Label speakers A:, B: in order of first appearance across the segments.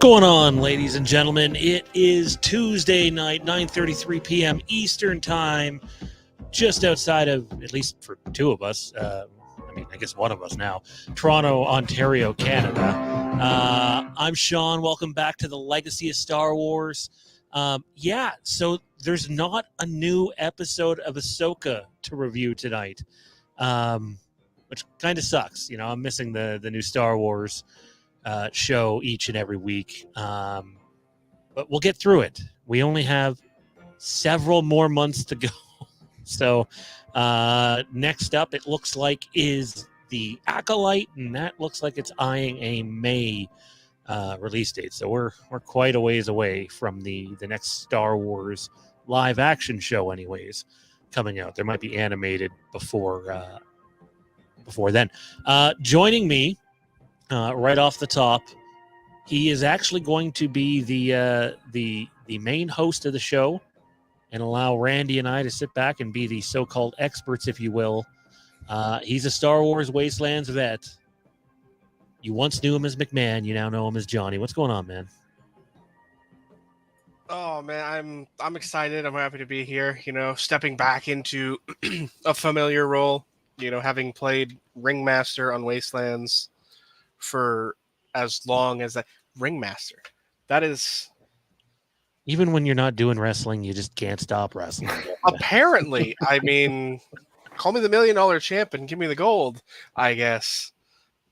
A: going on, ladies and gentlemen? It is Tuesday night, 9:33 p.m. Eastern Time, just outside of, at least for two of us, I guess one of us now, Toronto, Ontario, Canada. I'm Sean. Welcome back to the Legacy of Star Wars. So there's not a new episode of Ahsoka to review tonight, which kind of sucks. You know, I'm missing the new Star Wars show each and every week, but we'll get through it. We only have several more months to go. So next up, it looks like, is the Acolyte, and that looks like it's eyeing a May release date. So we're quite a ways away from the next Star Wars live action show anyways coming out. There might be animated before then. Joining me right off the top, he is actually going to be the main host of the show and allow Randy and I to sit back and be the so-called experts, if you will. He's a Star Wars Wastelands vet. You once knew him as McMahon. You now know him as Johnny. What's going on, man?
B: Oh man, I'm excited. I'm happy to be here. You know, stepping back into a familiar role. You know, having played Ringmaster on Wastelands for as long as that. Ringmaster. That is.
A: Even when you're not doing wrestling, you just can't stop wrestling.
B: Apparently, I mean, call me the $1 million champ and give me the gold, I guess.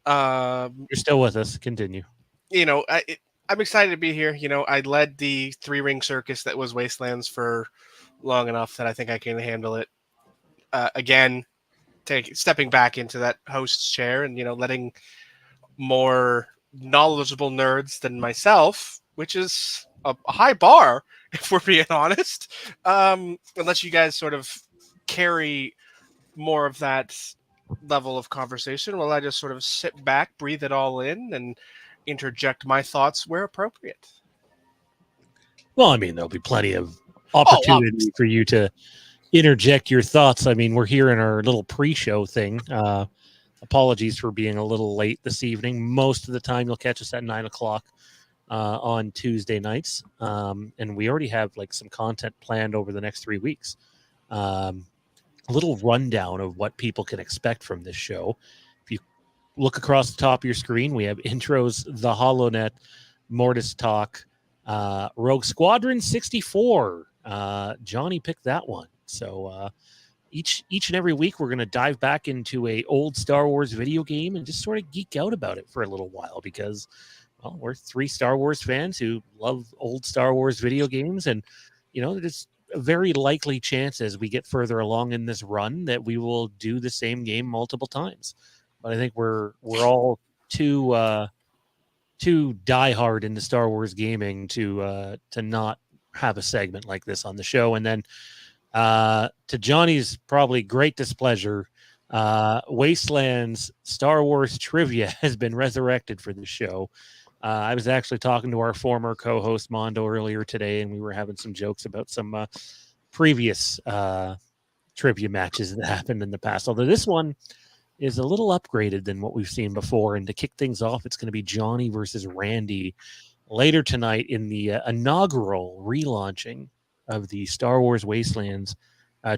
A: You're still with us. Continue.
B: You know, I'm excited to be here. You know, I led the 3-ring circus that was Wastelands for long enough that I think I can handle it. Again, stepping back into that host's chair and, you know, letting more knowledgeable nerds than myself, which is a high bar, if we're being honest, unless you guys sort of carry more of that level of conversation, while I just sort of sit back, breathe it all in, and interject my thoughts where appropriate.
A: Well, I mean, there'll be plenty of opportunity for you to interject your thoughts. I mean, we're here in our little pre-show thing. Apologies for being a little late this evening. Most of the time, you'll catch us at 9 o'clock on Tuesday nights. And we already have like some content planned over the next 3 weeks. A little rundown of what people can expect from this show. If you look across the top of your screen, we have intros, the HoloNet, Mortis talk, Rogue Squadron 64. Johnny picked that one. So each and every week, we're going to dive back into a old Star Wars video game and just sort of geek out about it for a little while because, well, we're 3 Star Wars fans who love old Star Wars video games. And, you know, there's a very likely chance as we get further along in this run that we will do the same game multiple times. But I think we're all too diehard into Star Wars gaming to not have a segment like this on the show. And then to Johnny's probably great displeasure, Wastelands Star Wars trivia has been resurrected for the show. I was actually talking to our former co-host Mondo earlier today, and we were having some jokes about some previous trivia matches that happened in the past. Although this one is a little upgraded than what we've seen before. And to kick things off, it's going to be Johnny versus Randy later tonight in the inaugural relaunching of the Star Wars Wastelands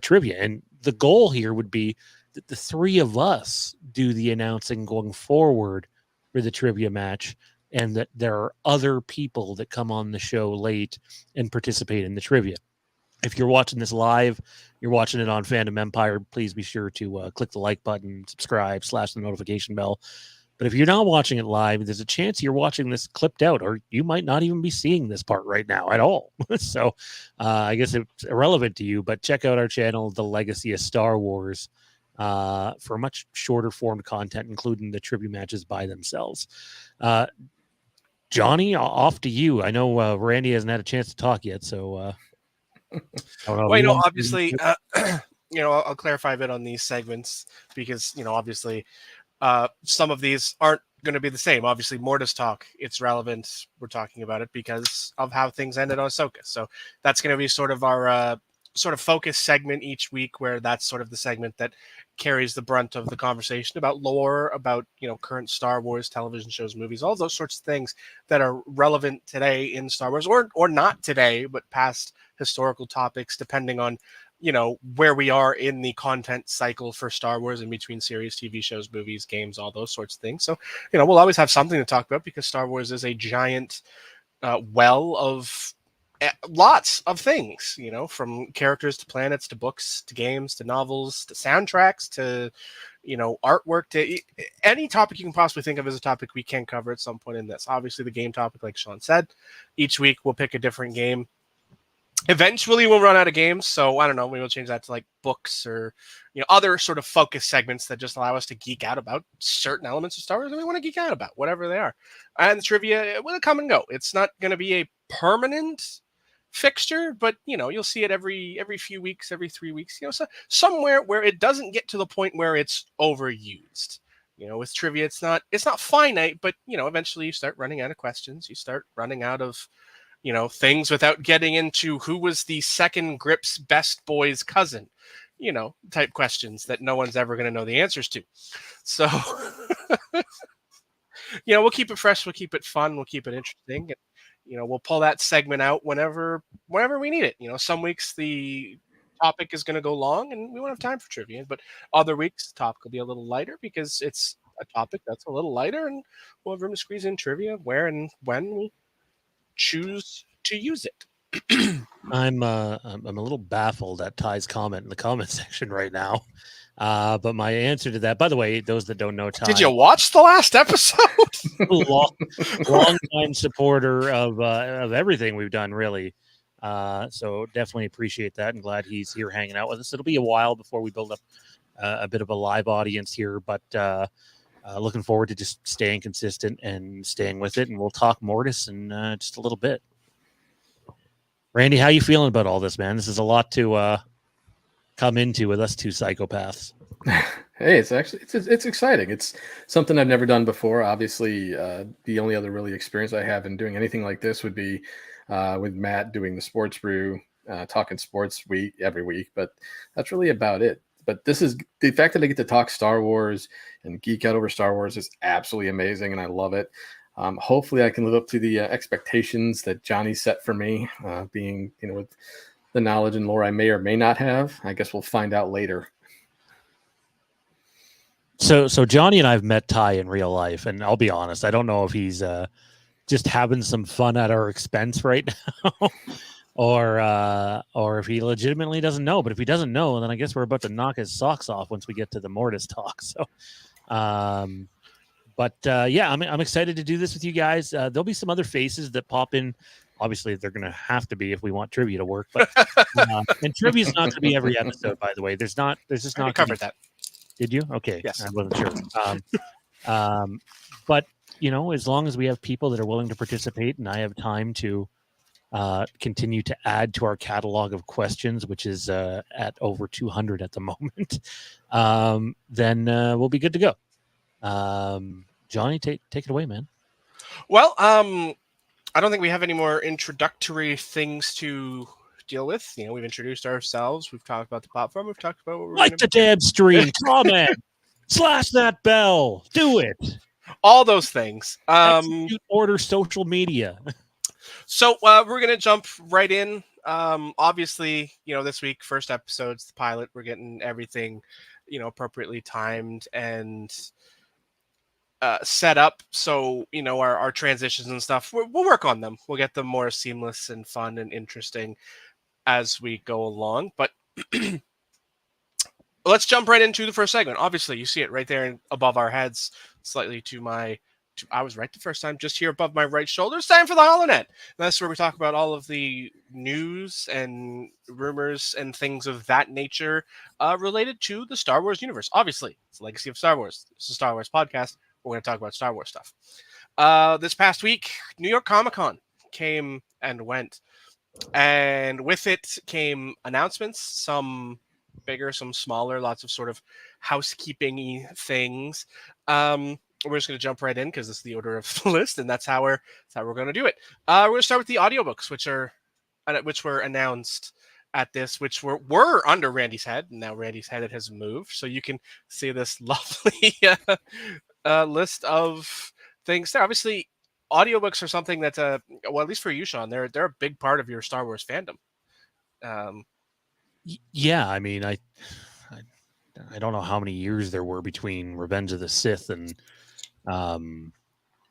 A: trivia. And the goal here would be that the 3 of us do the announcing going forward for the trivia match, and that there are other people that come on the show late and participate in the trivia. If you're watching this live, you're watching it on Fandom Empire, please be sure to click the like button, subscribe, / the notification bell. But if you're not watching it live, there's a chance you're watching this clipped out, or you might not even be seeing this part right now at all. So I guess it's irrelevant to you, but check out our channel, The Legacy of Star Wars, for much shorter form content, including the trivia matches by themselves. Johnny, off to you. I know Randy hasn't had a chance to talk yet, so
B: well, you know, obviously, you know, I'll clarify a bit on these segments because, you know, obviously, some of these aren't going to be the same. Obviously, Mortis talk, it's relevant. We're talking about it because of how things ended on Ahsoka. So that's going to be sort of our sort of focus segment each week where that's sort of the segment that carries the brunt of the conversation about lore, about, current Star Wars television shows, movies, all those sorts of things that are relevant today in Star Wars, or not today, but past historical topics, depending on, where we are in the content cycle for Star Wars in between series, TV shows, movies, games, all those sorts of things. So, we'll always have something to talk about because Star Wars is a giant well of lots of things, from characters to planets to books to games to novels to soundtracks to, artwork to any topic you can possibly think of as a topic we can cover at some point in this. Obviously, the game topic, like Sean said, each week we'll pick a different game. Eventually we'll run out of games, so I don't know, maybe we'll change that to like books or other sort of focus segments that just allow us to geek out about certain elements of Star Wars that we want to geek out about, whatever they are. And the trivia will come and go. It's not going to be a permanent fixture, but you'll see it every few weeks, every 3 weeks, so somewhere where it doesn't get to the point where it's overused. With trivia, it's not finite, but eventually you start running out of questions, you start running out of things without getting into who was the second Grip's best boy's cousin, type questions that no one's ever going to know the answers to. So, we'll keep it fresh, we'll keep it fun, we'll keep it interesting. And, we'll pull that segment out whenever we need it. Some weeks the topic is going to go long and we won't have time for trivia, but other weeks the topic will be a little lighter because it's a topic that's a little lighter and we'll have room to squeeze in trivia where and when we choose to use it.
A: I'm a little baffled at Ty's comment in the comment section right now. But my answer to that, by the way, those that don't know Ty,
B: did you watch the last episode?
A: long time supporter of everything we've done, really. So definitely appreciate that and glad he's here hanging out with us. It'll be a while before we build up a bit of a live audience here, but looking forward to just staying consistent and staying with it. And we'll talk Mortis in just a little bit. Randy, how you feeling about all this, man? This is a lot to come into with us two psychopaths.
C: Hey, it's exciting. It's something I've never done before. Obviously, the only other really experience I have in doing anything like this would be with Matt doing the Sports Brew, talking sports every week. But that's really about it. But this is the fact that I get to talk Star Wars and geek out over Star Wars is absolutely amazing, and I love it. Hopefully, I can live up to the expectations that Johnny set for me, being with the knowledge and lore I may or may not have. I guess we'll find out later.
A: So Johnny and I have met Ty in real life, and I'll be honest, I don't know if he's just having some fun at our expense right now, or if he legitimately doesn't know. But if he doesn't know, then I guess we're about to knock his socks off once we get to the Mortis talk. So, yeah, I'm excited to do this with you guys. There'll be some other faces that pop in. Obviously, they're going to have to be if we want trivia to work. But and trivia is not going to be every episode, by the way. There's just not
B: covered that.
A: Did you? Okay.
B: Yes.
A: I wasn't sure. But as long as we have people that are willing to participate, and I have time to continue to add to our catalog of questions, which is at over 200 at the moment, then we'll be good to go. Johnny, take it away, man.
B: Well, I don't think we have any more introductory things to deal with. We've introduced ourselves. We've talked about the platform. We've talked about what we're
A: like the damn stream. Comment, slash that bell. Do it.
B: All those things.
A: Execute order social media.
B: So we're gonna jump right in. Obviously, this week, first episode's the pilot. We're getting everything, appropriately timed and set up. So our transitions and stuff. We'll work on them. We'll get them more seamless and fun and interesting as we go along. But let's jump right into the first segment. Obviously, you see it right there above our heads, slightly to my. I was right the first time, just here above my right shoulder. It's time for the HoloNet. And that's where we talk about all of the news and rumors and things of that nature related to the Star Wars universe. Obviously, it's the legacy of Star Wars. It's a Star Wars podcast. We're going to talk about Star Wars stuff. This past week, New York Comic-Con came and went. And with it came announcements, some bigger, some smaller, lots of sort of housekeeping-y things. We're just going to jump right in because this is the order of the list, and that's how we're going to do it. We're going to start with the audiobooks, which were announced at this, which were under Randy's head. And now Randy's head has moved, so you can see this lovely list of things there. Obviously, audiobooks are something that's well, at least for you, Sean, they're a big part of your Star Wars fandom.
A: Yeah, I mean, I don't know how many years there were between Revenge of the Sith and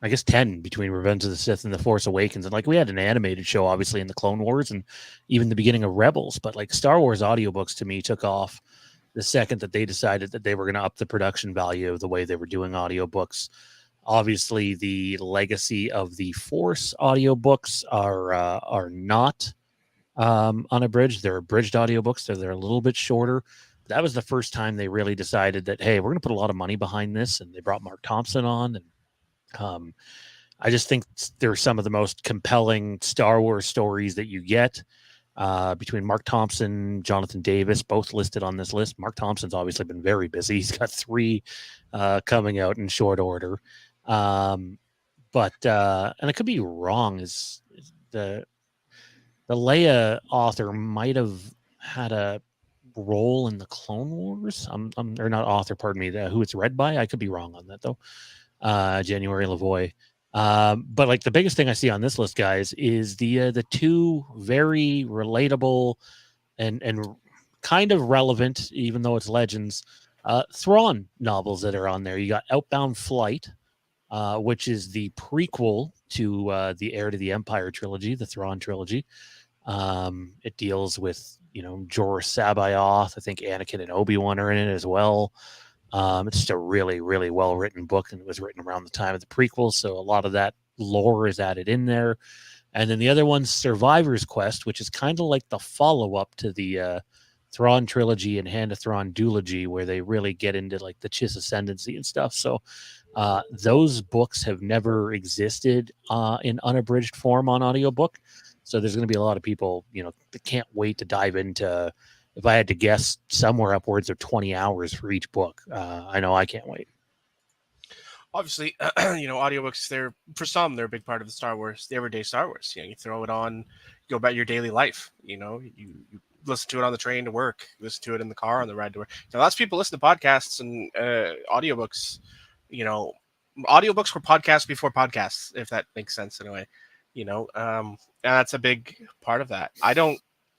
A: I guess 10 between Revenge of the Sith and The Force Awakens. And like we had an animated show, obviously, in the Clone Wars and even the beginning of Rebels. But like Star Wars audiobooks to me took off the second that they decided that they were going to up the production value of the way they were doing audiobooks. Obviously, the legacy of the Force audiobooks are not unabridged. They're abridged audiobooks. They're a little bit shorter. That was the first time they really decided that, hey, we're going to put a lot of money behind this. And they brought Mark Thompson on. And I just think they're some of the most compelling Star Wars stories that you get between Mark Thompson, Jonathan Davis, both listed on this list. Mark Thompson's obviously been very busy. He's got 3 coming out in short order. And I could be wrong, is the Leia author might have had a role in the Clone Wars. Or not author, pardon me, who it's read by. I could be wrong on that though. January Lavoie. But like the biggest thing I see on this list, guys, is the 2 very relatable and kind of relevant, even though it's Legends, Thrawn novels that are on there. You got Outbound Flight, which is the prequel to the Heir to the Empire trilogy, the Thrawn trilogy. It deals with, Jorah Sabayoth. I think Anakin and Obi-Wan are in it as well. It's just a really, really well-written book, and it was written around the time of the prequel, so a lot of that lore is added in there. And then the other one's Survivor's Quest, which is kind of like the follow-up to the Thrawn trilogy and Hand of Thrawn duology, where they really get into like the Chiss Ascendancy and stuff. So those books have never existed in unabridged form on audiobook. So there's going to be a lot of people, that can't wait to dive into, if I had to guess, somewhere upwards of 20 hours for each book. I know I can't wait.
B: Obviously, audiobooks, for some, they're a big part of the everyday Star Wars. You throw it on, go about your daily life. You listen to it on the train to work, listen to it in the car on the ride to work. Now, lots of people listen to podcasts and audiobooks. Audiobooks were podcasts before podcasts, if that makes sense in a way. And that's a big part of that.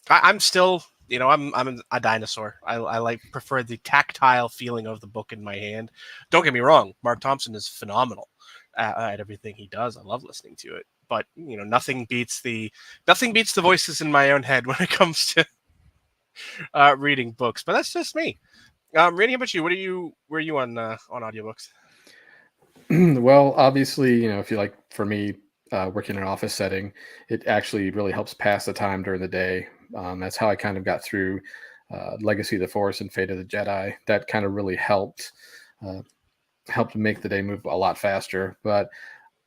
B: I'm still, I'm a dinosaur. I prefer the tactile feeling of the book in my hand. Don't get me wrong, Mark Thompson is phenomenal at everything he does. I love listening to it, but nothing beats the voices in my own head when it comes to reading books. But that's just me. Randy, how about you? Where are you on audiobooks?
C: Well, obviously, if you like, for me, working in an office setting, it actually really helps pass the time during the day. That's how I kind of got through Legacy of the Force and Fate of the Jedi. That kind of really helped make the day move a lot faster. But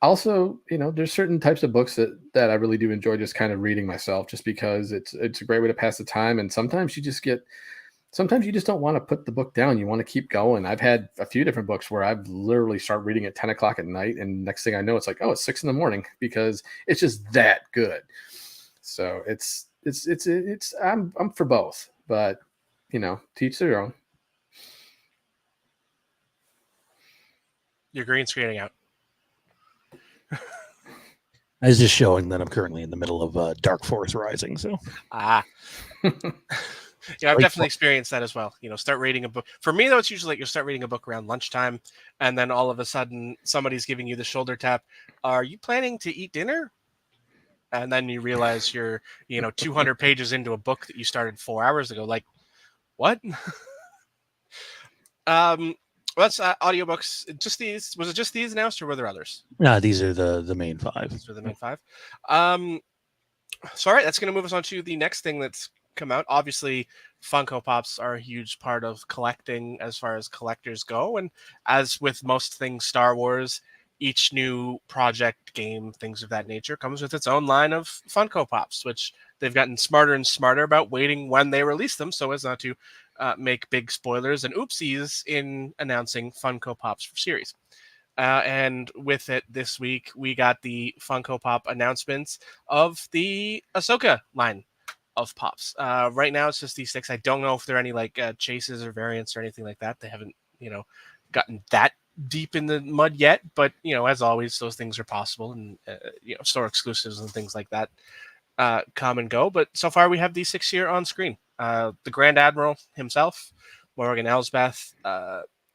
C: also, there's certain types of books that I really do enjoy just kind of reading myself, just because it's a great way to pass the time. And sometimes you just don't want to put the book down. You want to keep going. I've had a few different books where I've literally start reading at 10 o'clock at night, and next thing I know, it's like, oh, it's 6 a.m, because it's just that good. So I'm for both, but to each their own.
B: Your green screening out.
A: I was just showing that I'm currently in the middle of Dark Force Rising. So
B: Yeah, I've definitely experienced that as well. Start reading a book. For me, though, it's usually like you'll start reading a book around lunchtime, and then all of a sudden somebody's giving you the shoulder tap. Are you planning to eat dinner? And then you realize you're, 200 pages into a book that you started 4 hours ago. Like, what? That's audiobooks. Just these? Was it just these announced, or were there others?
A: No, these are the main 5.
B: These were the main 5. So, all right, that's going to move us on to the next thing that's come out. Obviously, Funko Pops are a huge part of collecting as far as collectors go. And as with most things Star Wars, each new project, game, things of that nature comes with its own line of Funko Pops, which they've gotten smarter and smarter about waiting when they release them so as not to make big spoilers and oopsies in announcing Funko Pops for series. And with it this week, we got the Funko Pop announcements of the Ahsoka line. of pops. Right now it's just these 6. I don't know if there are any like chases or variants or anything like that. They haven't, gotten that deep in the mud yet, but as always, those things are possible, and store exclusives and things like that come and go. But so far we have these 6 here on screen. The Grand Admiral himself, Morgan Elsbeth,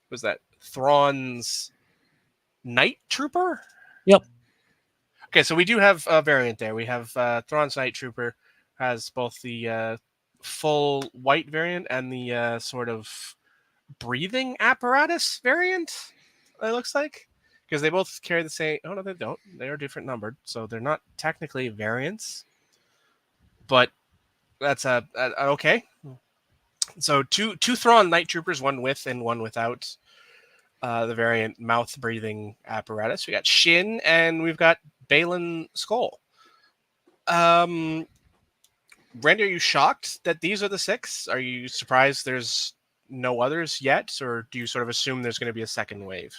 B: was that Thrawn's Night Trooper?
A: Yep.
B: Okay, so we do have a variant there. We have Thrawn's Night Trooper has both the full white variant and the sort of breathing apparatus variant, it looks like. Because they both carry the same... Oh, no, they don't. They are different numbered, so they're not technically variants. But that's okay. So two Thrawn Night Troopers, one with and one without the variant mouth breathing apparatus. We got Shin, and we've got Balin Skull. Randy, are you shocked that these are the 6? Are you surprised there's no others yet, or do you sort of assume there's going to be a second wave?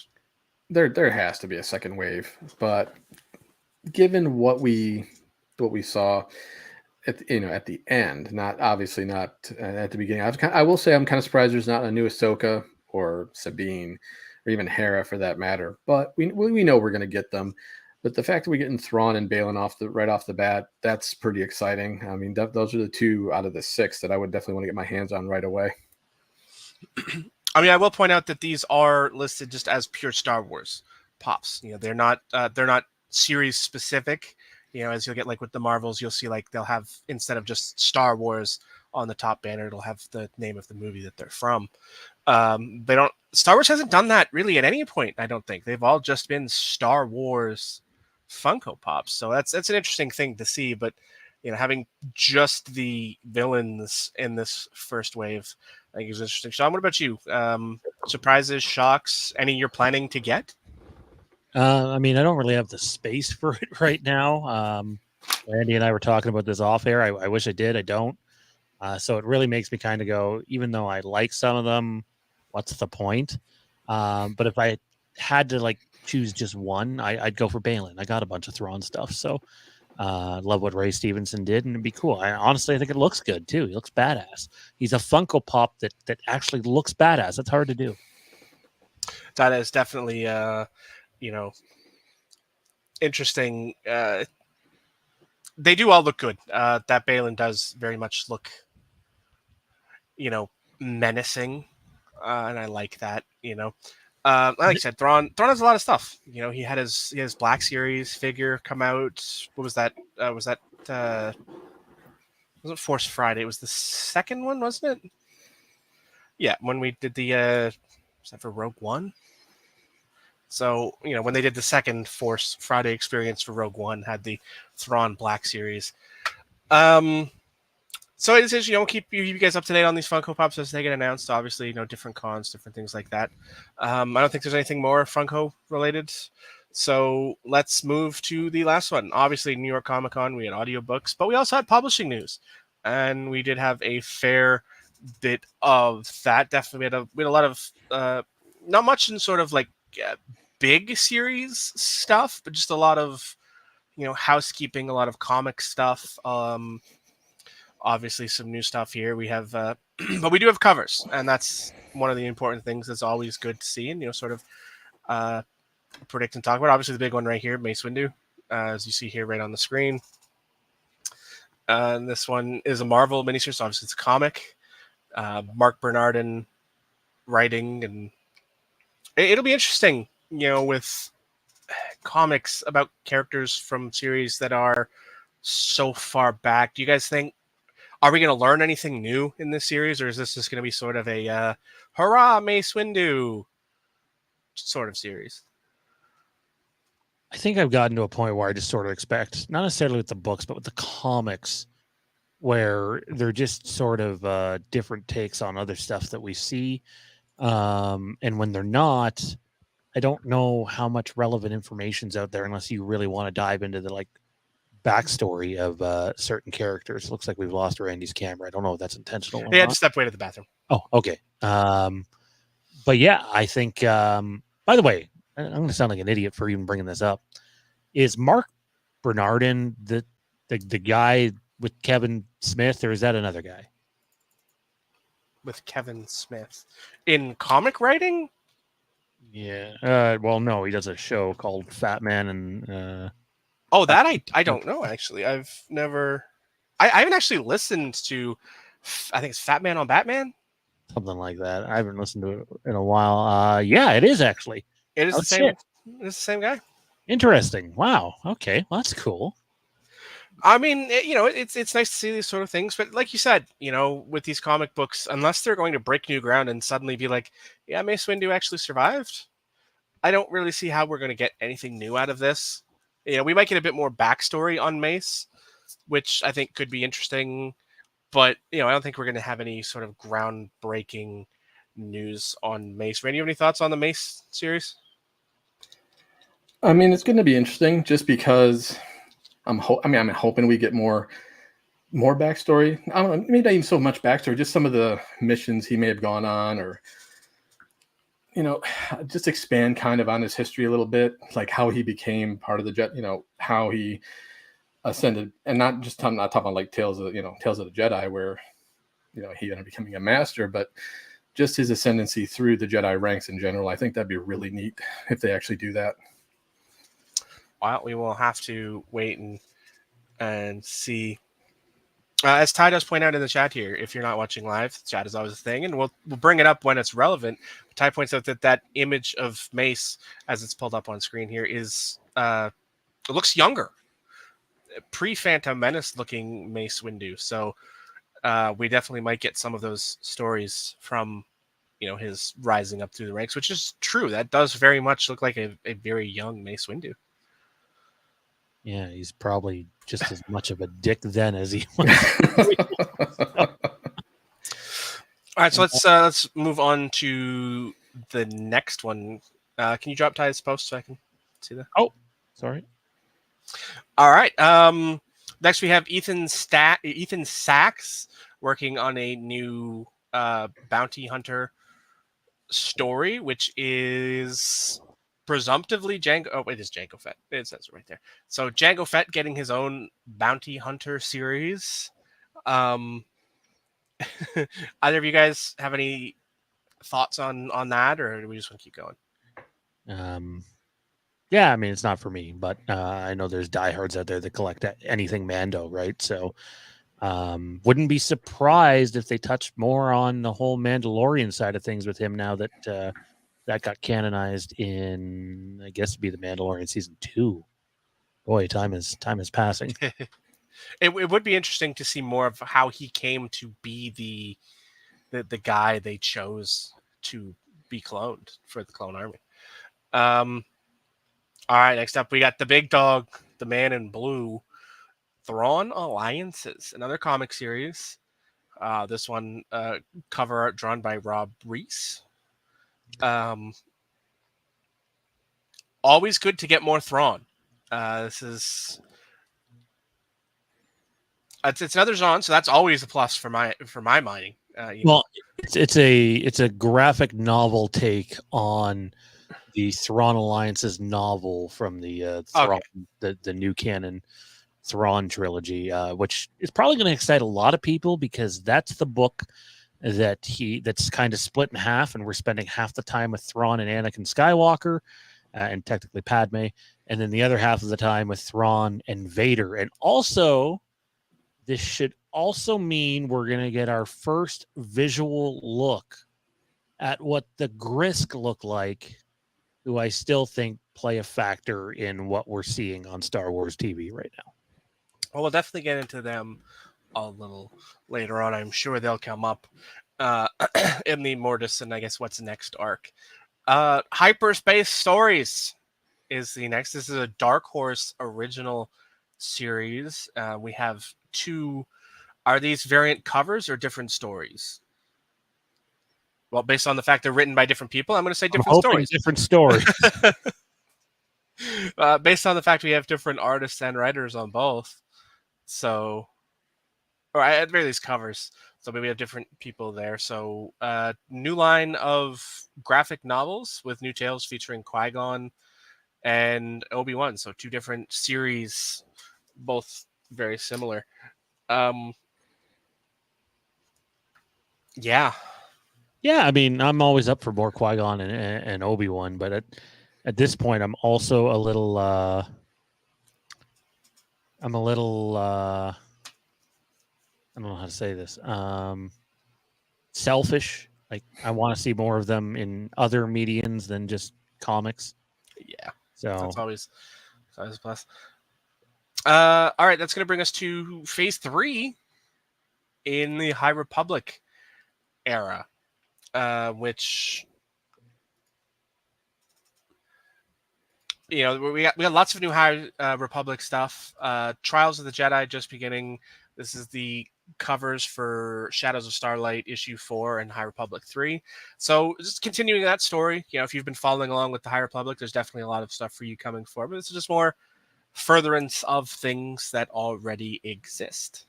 C: There has to be a second wave, but given what we saw at the end, not at the beginning, I will say I'm kind of surprised there's not a new Ahsoka or Sabine or even Hera for that matter. But we know we're going to get them. But the fact that we're getting Thrawn and Balin right off the bat, that's pretty exciting. I mean, those are the 2 out of the 6 that I would definitely want to get my hands on right away.
B: I mean, I will point out that these are listed just as pure Star Wars pops. They're not series specific. As you'll get like with the Marvels, you'll see like they'll have, instead of just Star Wars on the top banner, it'll have the name of the movie that they're from. Star Wars hasn't done that really at any point, I don't think. They've all just been Star Wars Funko Pops. So that's an interesting thing to see. But having just the villains in this first wave, I think is interesting. Sean, what about you? Surprises, shocks, any you're planning to get?
A: I mean, I don't really have the space for it right now. Randy and I were talking about this off air. I wish I did. I don't. So it really makes me kind of go, even though I like some of them, what's the point? But if I had to like choose just one, I'd go for Balin. I got a bunch of Thrawn stuff. So love what Ray Stevenson did, and it'd be cool. I think it looks good too. He looks badass. He's a Funko Pop that actually looks badass. That's hard to do.
B: That is definitely interesting. They do all look good. That Balin does very much look menacing, and I like that. Like I said, Thrawn has a lot of stuff. He had his Black Series figure come out. What was that? Wasn't Force Friday? It was the second one, wasn't it? Yeah, when we did the was that for Rogue One? So when they did the second Force Friday experience for Rogue One, had the Thrawn Black Series. So it is, we'll keep you guys up to date on these Funko Pops as they get announced. Obviously, different cons, different things like that. I don't think there's anything more Funko related. So let's move to the last one. Obviously, New York Comic Con, we had audiobooks, but we also had publishing news. And we did have a fair bit of that. Definitely, we had a lot of, not much in sort of like big series stuff, but just a lot of, housekeeping, a lot of comic stuff. Obviously some new stuff here. We have, but we do have covers, and that's one of the important things that's always good to see and, sort of predict and talk about. Obviously the big one right here, Mace Windu, as you see here right on the screen. And this one is a Marvel miniseries, so obviously it's a comic. Mark Bernardin writing, and it'll be interesting, with comics about characters from series that are so far back. Do you guys think, are we going to learn anything new in this series, or is this just going to be sort of a hurrah, Mace Windu sort of series?
A: I think I've gotten to a point where I just sort of expect, not necessarily with the books, but with the comics, where they're just sort of different takes on other stuff that we see. And when they're not, I don't know how much relevant information's out there unless you really want to dive into the backstory of certain characters. Looks like we've lost Randy's camera. I don't know if that's intentional.
B: Yeah, just step away to the bathroom.
A: Oh, okay. But yeah, I think, by the way, I'm going to sound like an idiot for even bringing this up. Is Mark Bernardin the guy with Kevin Smith, or is that another guy?
B: With Kevin Smith in comic writing.
A: Yeah. Well, no, he does a show called Fat Man and.
B: Oh, that I don't know actually. I've never. I haven't actually listened to. I think it's Fat Man on Batman.
A: Something like that. I haven't listened to it in a while. Yeah, it is actually.
B: It is
A: Oh,
B: the same.
A: shit.
B: It's the same guy.
A: Interesting. Wow. Okay, well, that's cool.
B: I mean, it's nice to see these sort of things, but like you said, with these comic books, unless they're going to break new ground and suddenly be like, yeah, Mace Windu actually survived, I don't really see how we're going to get anything new out of this. We might get a bit more backstory on Mace, which I think could be interesting, but I don't think we're going to have any sort of groundbreaking news on Mace. Randy, you have any thoughts on the Mace series?
C: I mean, it's going to be interesting just because I'm hoping we get more backstory. I don't know, maybe not even so much backstory, just some of the missions he may have gone on, or just expand kind of on his history a little bit, like how he became part of the Jet. How he ascended, and not talking about like Tales of the Jedi, where he ended up becoming a master, but just his ascendancy through the Jedi ranks in general. I think that'd be really neat if they actually do that.
B: Well, we will have to wait and see. As Ty does point out in the chat here, if you're not watching live, chat is always a thing, and we'll bring it up when it's relevant. Ty points out that image of Mace, as it's pulled up on screen here, is it looks younger, pre-Phantom Menace looking Mace Windu. So we definitely might get some of those stories from his rising up through the ranks, which is true. That does very much look like a very young Mace Windu.
A: Yeah, he's probably just as much of a dick then as he was.
B: All right, so let's move on to the next one. Can you drop Ty's post so I can see that?
A: Oh, sorry.
B: All right. Next we have Ethan Sachs working on a new bounty hunter story, which is presumptively Jango. Oh, it is Jango Fett. It says it right there. So Jango Fett getting his own bounty hunter series. Either of you guys have any thoughts on that, or do we just want to keep going?
A: Yeah, I mean, it's not for me, but I know there's diehards out there that collect anything Mando, right? So wouldn't be surprised if they touched more on the whole Mandalorian side of things with him now that that got canonized in, I guess, it'd be the Mandalorian season 2. Boy, time is passing.
B: It would be interesting to see more of how he came to be the guy they chose to be cloned for the clone army. All right, next up we got the big dog, the man in blue, Thrawn Alliances, another comic series. This one cover art drawn by Rob Reese. Always good to get more Thrawn. This is it's another genre, so that's always a plus for my mining.
A: Well, it's a graphic novel take on the Thrawn Alliance's novel from the Thrawn, the new canon Thrawn trilogy, which is probably going to excite a lot of people because that's the book that's kind of split in half, and we're spending half the time with Thrawn and Anakin Skywalker, and technically Padme, and then the other half of the time with Thrawn and Vader. And also, this should also mean we're going to get our first visual look at what the Grisk look like, who I still think play a factor in what we're seeing on Star Wars TV right now.
B: Well, we'll definitely get into them a little later on. I'm sure they'll come up in the Mortis and I guess what's next arc. Hyperspace Stories is the next. This is a Dark Horse original series. We have 2. Are these variant covers or different stories? Well, based on the fact they're written by different people, I'm going to say different stories.
A: Different stories.
B: Based on the fact we have different artists and writers on both. So, or at the very least covers. So maybe we have different people there. So new line of graphic novels with new tales featuring Qui-Gon and Obi-Wan. So 2 different series, both very similar. Yeah.
A: Yeah, I mean, I'm always up for more Qui-Gon and Obi-Wan, but at this point, I'm also a little. I'm a little. I don't know how to say this. Selfish. Like, I want to see more of them in other mediums than just comics.
B: Yeah.
A: So
B: That's always a plus. All right, that's going to bring us to phase 3 in the High Republic era, which, you know, we got lots of new High Republic stuff. Trials of the Jedi just beginning. This is the covers for Shadows of Starlight issue 4 and High Republic 3. So just continuing that story. You know, if you've been following along with the High Republic, there's definitely a lot of stuff for you coming forward. But this is just more furtherance of things that already exist.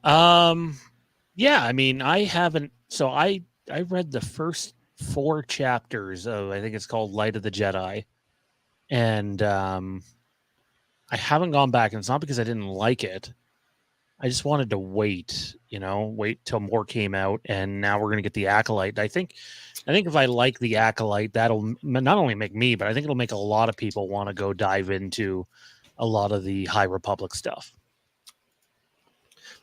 A: Yeah, I mean, I haven't. So I read the first 4 chapters of, I think it's called Light of the Jedi, and I haven't gone back, and it's not because I didn't like it. I just wanted to wait till more came out, and now we're gonna get the Acolyte. I think if I like the Acolyte, that'll not only make me, but I think it'll make a lot of people want to go dive into a lot of the High Republic stuff.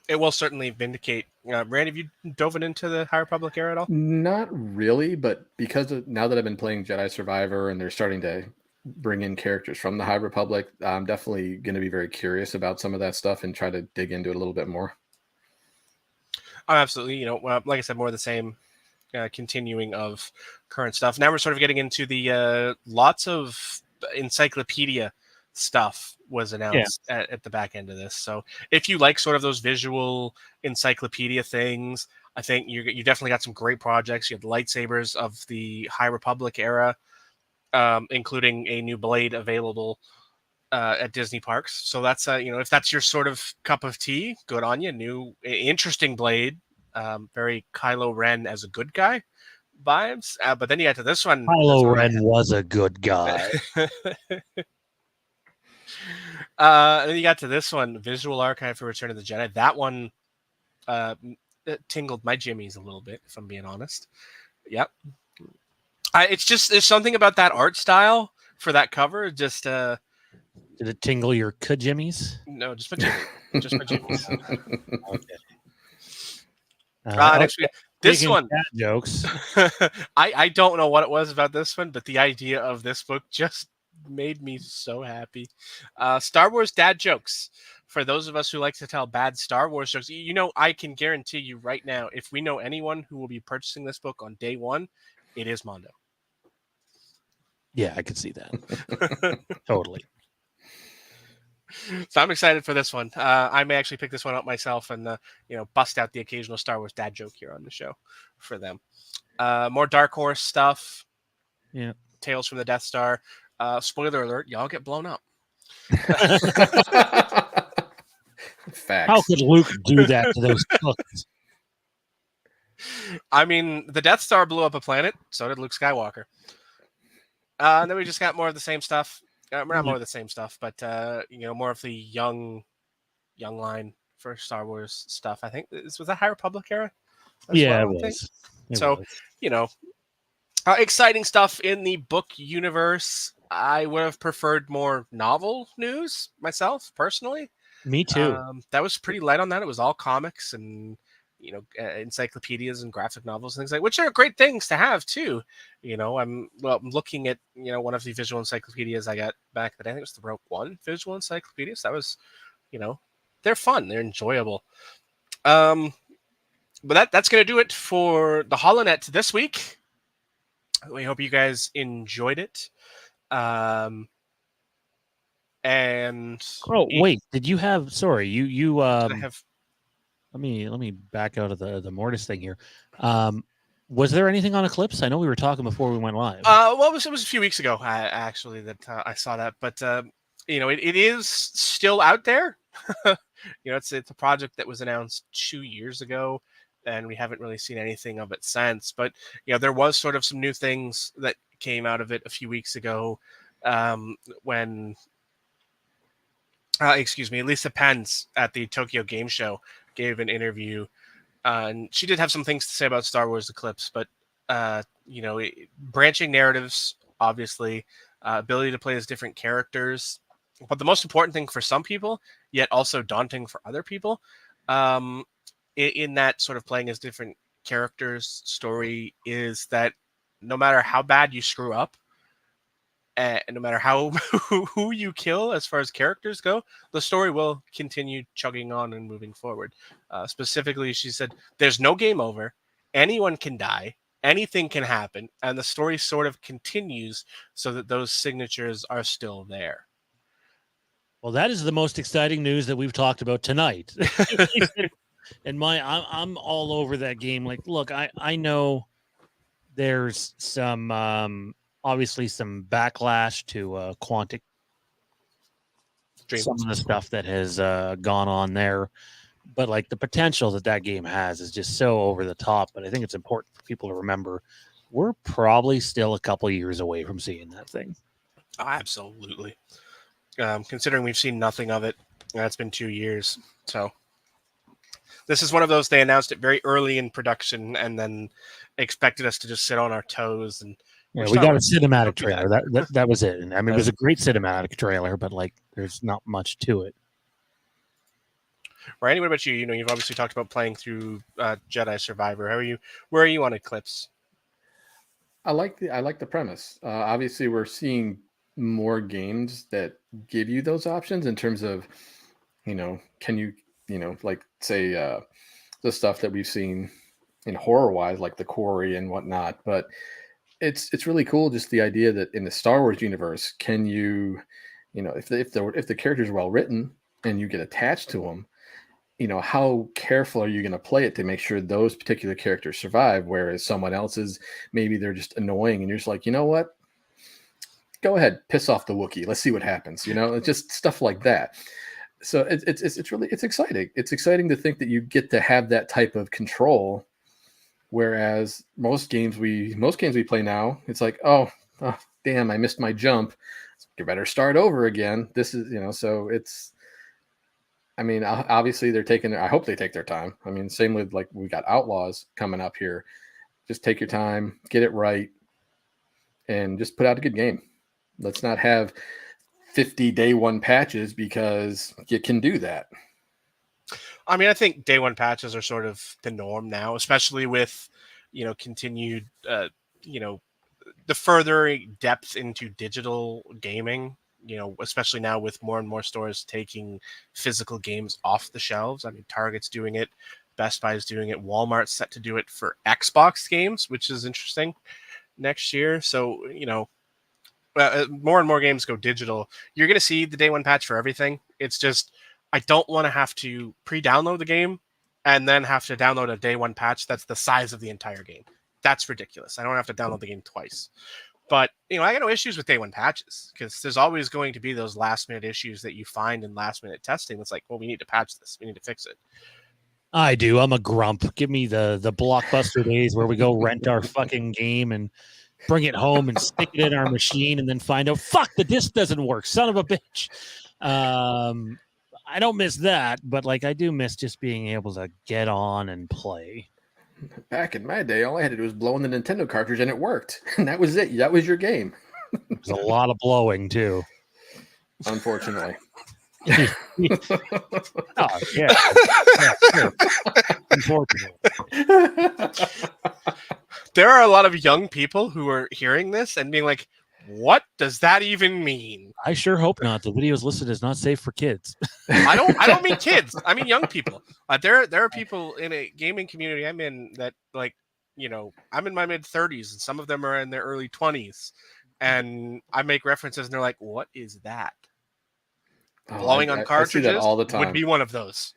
B: It will certainly vindicate. Randy, have you dove into the High Republic era at all?
C: Not really, but now that I've been playing Jedi Survivor and they're starting to bring in characters from the High Republic, I'm definitely going to be very curious about some of that stuff and try to dig into it a little bit more.
B: Oh, absolutely. You know, like I said, more of the same, continuing of current stuff. Now we're sort of getting into the lots of encyclopedia stuff was announced at the back end of this. So if you like sort of those visual encyclopedia things, I think you definitely got some great projects. You have the lightsabers of the High Republic era, including a new blade available at Disney parks. So that's if that's your sort of cup of tea, good on you. New interesting blade, very Kylo Ren as a good guy vibes. But then you got to this one.
A: Kylo Ren was a good guy.
B: And then you got to this one, Visual Archive for Return of the Jedi. That one it tingled my jimmies a little bit, if I'm being honest. Yep. There's something about that art style for that cover. Just
A: did it tingle your kajimmies?
B: No, just my jimmies. Just my jimmies.
A: Okay.
B: Actually, this one
A: jokes.
B: I don't know what it was about this one, but the idea of this book just made me so happy. Star Wars dad jokes. For those of us who like to tell bad Star Wars jokes, you know, I can guarantee you right now, if we know anyone who will be purchasing this book on day one, it is Mondo.
A: Yeah, I could see that. Totally.
B: So I'm excited for this one. I may actually pick this one up myself and bust out the occasional Star Wars dad joke here on the show for them. More Dark Horse stuff.
A: Yeah.
B: Tales from the Death Star. Spoiler alert, y'all get blown up.
C: Facts.
A: How could Luke do that to those cooks?
B: I mean, the Death Star blew up a planet. So did Luke Skywalker. And then we just got more of the same stuff. Not more of the same stuff, but more of the young line for Star Wars stuff. I think was that High Republic era.
A: Yeah, it was.
B: So exciting stuff in the book universe. I would have preferred more novel news myself, personally.
A: Me too.
B: That was pretty light on that. It was all comics and encyclopedias and graphic novels and things like, which are great things to have too. I'm looking at one of the visual encyclopedias I got back that I think it was the Rogue One visual encyclopedia. So that was, they're fun, they're enjoyable. But that's gonna do it for the HoloNet this week. We hope you guys enjoyed it. And
A: wait, did you have? Sorry, you
B: I have.
A: Let me back out of the Mortis thing here. Was there anything on Eclipse? I know we were talking before we went live.
B: Well, it was a few weeks ago, actually, that I saw that. But it is still out there. It's a project that was announced 2 years ago, and we haven't really seen anything of it since. But there was sort of some new things that came out of it a few weeks ago, when excuse me, Lisa Pence at the Tokyo Game Show gave an interview, and she did have some things to say about Star Wars Eclipse, but branching narratives, obviously, ability to play as different characters, but the most important thing for some people, yet also daunting for other people, in that sort of playing as different characters story, is that no matter how bad you screw up, and no matter how who you kill as far as characters go, the story will continue chugging on and moving forward. Specifically, she said, "There's no game over. Anyone can die. Anything can happen, and the story sort of continues so that those signatures are still there."
A: Well, that is the most exciting news that we've talked about tonight. And I'm all over that game. Like, look, I know there's some obviously some backlash to Quantic,
B: Dream.
A: some of the stuff that has gone on there, but like the potential that game has is just so over the top. But I think it's important for people to remember we're probably still a couple years away from seeing that thing.
B: Oh, absolutely. Considering we've seen nothing of it, it's been 2 years. So this is one of those, they announced it very early in production and then expected us to just sit on our toes. And
A: yeah, we got a cinematic trailer. That was it. And I mean, it was a great cinematic trailer, but like, there's not much to it.
B: Ryan, what about you? You've obviously talked about playing through Jedi Survivor. Where are you on Eclipse?
C: I like the premise. Obviously, we're seeing more games that give you those options in terms of, can you, like say the stuff that we've seen in horror wise, like the Quarry and whatnot. But it's really cool, just the idea that in the Star Wars universe, can you, if the characters are well written and you get attached to them, how careful are you going to play it to make sure those particular characters survive, whereas someone else's, maybe they're just annoying and you're just like, you know what, go ahead, piss off the Wookiee, let's see what happens. It's just stuff like that. So it's really exciting. It's exciting to think that you get to have that type of control, whereas most games we play now, it's like, oh damn, I missed my jump, you better start over again. This is so it's, I mean, obviously I hope they take their time. I mean, same with like we got Outlaws coming up here. Just take your time, get it right, and just put out a good game. Let's not have 50 day one patches, because you can do that.
B: I mean, I think day one patches are sort of the norm now, especially with, continued, the further depth into digital gaming. Especially now with more and more stores taking physical games off the shelves. I mean, Target's doing it, Best Buy is doing it, Walmart's set to do it for Xbox games, which is interesting next year. So, more and more games go digital. You're going to see the day one patch for everything. It's just, I don't want to have to pre-download the game and then have to download a day one patch that's the size of the entire game. That's ridiculous. I don't have to download the game twice. But, I got no issues with day one patches, because there's always going to be those last minute issues that you find in last minute testing. It's like, well, we need to patch this. We need to fix it.
A: I do. I'm a grump. Give me the Blockbuster days where we go rent our fucking game and bring it home and stick it in our machine and then find out, fuck, the disc doesn't work. Son of a bitch. I don't miss that, but like I do miss just being able to get on and play.
C: Back in my day, all I had to do was blow in the Nintendo cartridge and it worked. And that was it. That was your game.
A: There's a lot of blowing too.
C: Unfortunately.
A: Oh, yeah. Sure. Unfortunately.
B: There are a lot of young people who are hearing this and being like, what does that even mean?
A: I sure hope not. The video is listed as not safe for kids.
B: I don't mean kids. I mean young people. There are people in a gaming community I'm in that, like, I'm in my mid 30s and some of them are in their early 20s, and I make references and they're like, what is that? Blowing on cartridges, I see that all the time. Would be one of those.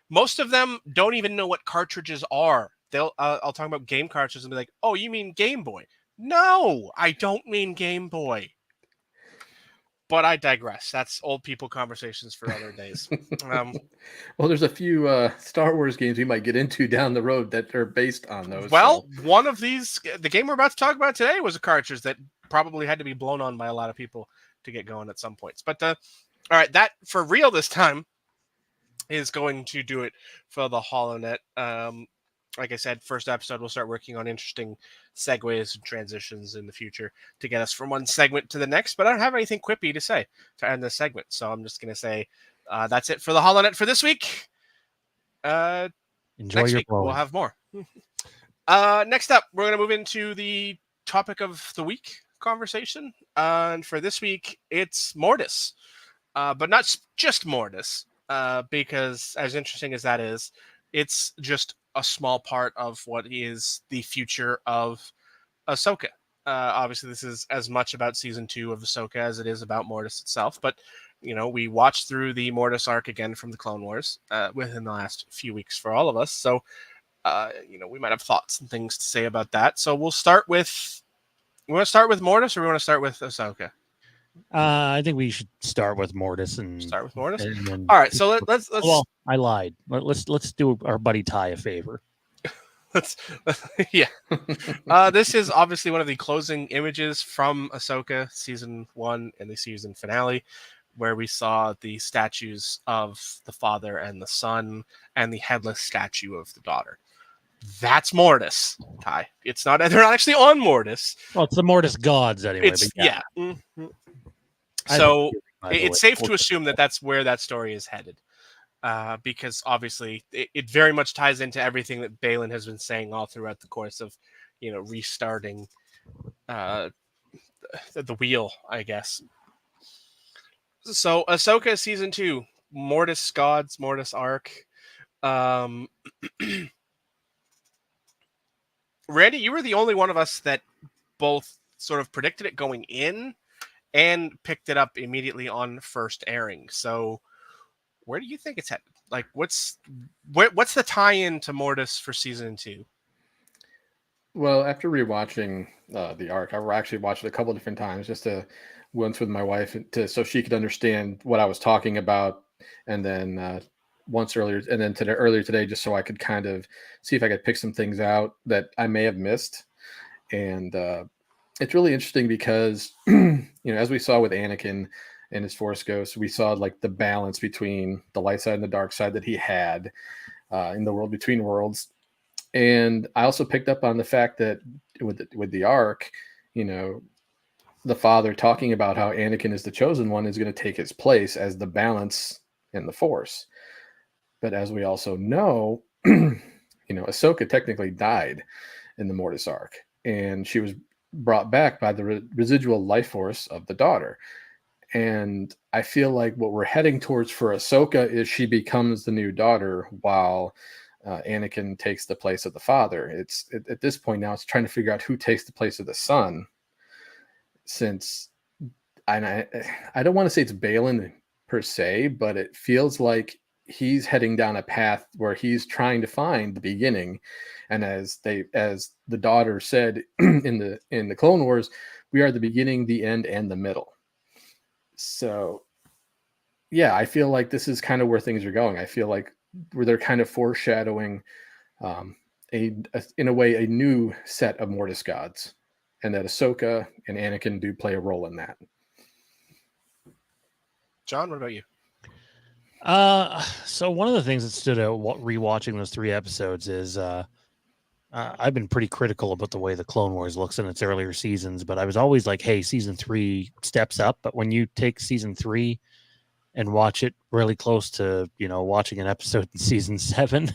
B: Most of them don't even know what cartridges are. I'll talk about game cartridges and be like, oh, you mean Game Boy? No, I don't mean Game Boy. But I digress. That's old people conversations for other days.
C: Well, there's a few Star Wars games we might get into down the road that are based on those.
B: Well, one of these, the game we're about to talk about today, was a cartridge that probably had to be blown on by a lot of people to get going at some points. But All right, that for real this time is going to do it for the HoloNet. Like I said, first episode, we'll start working on interesting segues and transitions in the future to get us from one segment to the next. But I don't have anything quippy to say to end this segment. So I'm just going to say that's it for the HoloNet for this week.
A: Enjoy
B: Next
A: your
B: week, we'll
A: blowing.
B: have more. Next up, we're going to move into the topic of the week conversation. And for this week, it's Mortis. But not just Mortis, because as interesting as that is, it's just a small part of what is the future of Ahsoka. Obviously, this is as much about season 2 of Ahsoka as it is about Mortis itself. But we watched through the Mortis arc again from the Clone Wars within the last few weeks for all of us. So, we might have thoughts and things to say about that. So we'll start with. We want to start with Mortis, or we want to start with Ahsoka?
A: I think we should start with Mortis and
B: Start with Mortis.
A: And then,
B: all right, so let's.
A: Well, I lied. Let's do our buddy Ty a favor.
B: Yeah. This is obviously one of the closing images from Ahsoka season 1 and the season finale, where we saw the statues of the father and the son and the headless statue of the daughter. That's Mortis, Ty. It's not. They're not actually on Mortis.
A: Well, it's the Mortis gods anyway.
B: It's
A: but yeah.
B: Mm-hmm. So it's safe to assume that that's where that story is headed. Because obviously it very much ties into everything that Baylan has been saying all throughout the course of, restarting the wheel, I guess. So Ahsoka season 2, Mortis Gods, Mortis Arc. Randy, you were the only one of us that both sort of predicted it going in and picked it up immediately on first airing. So where do you think it's headed? Like, what's the tie-in to Mortis for season 2?
C: Well, after rewatching the arc, I actually watched it a couple of different times, just once with my wife so she could understand what I was talking about, and then once earlier, and then earlier today, just so I could kind of see if I could pick some things out that I may have missed. And it's really interesting because as we saw with Anakin and his Force Ghost, we saw like the balance between the light side and the dark side that he had in the world between worlds. And I also picked up on the fact that with the arc, the father talking about how Anakin is the chosen one is going to take his place as the balance in the Force. But as we also know, Ahsoka technically died in the Mortis arc, and she was brought back by the residual life force of the daughter. And I feel like what we're heading towards for Ahsoka is she becomes the new daughter while Anakin takes the place of the father. It's at this point now, it's trying to figure out who takes the place of the son. Since I don't want to say it's Baylan per se, but it feels like he's heading down a path where he's trying to find the beginning. And as the daughter said in the Clone Wars, we are the beginning, the end, and the middle. So, yeah, I feel like this is kind of where things are going. I feel like where they're kind of foreshadowing in a way, a new set of Mortis gods, and that Ahsoka and Anakin do play a role in that.
B: John, what about you?
A: So one of the things that stood out rewatching those 3 episodes is I've been pretty critical about the way the Clone Wars looks in its earlier seasons, but I was always like, hey, season 3 steps up. But when you take season 3 and watch it really close to, watching an episode in season 7,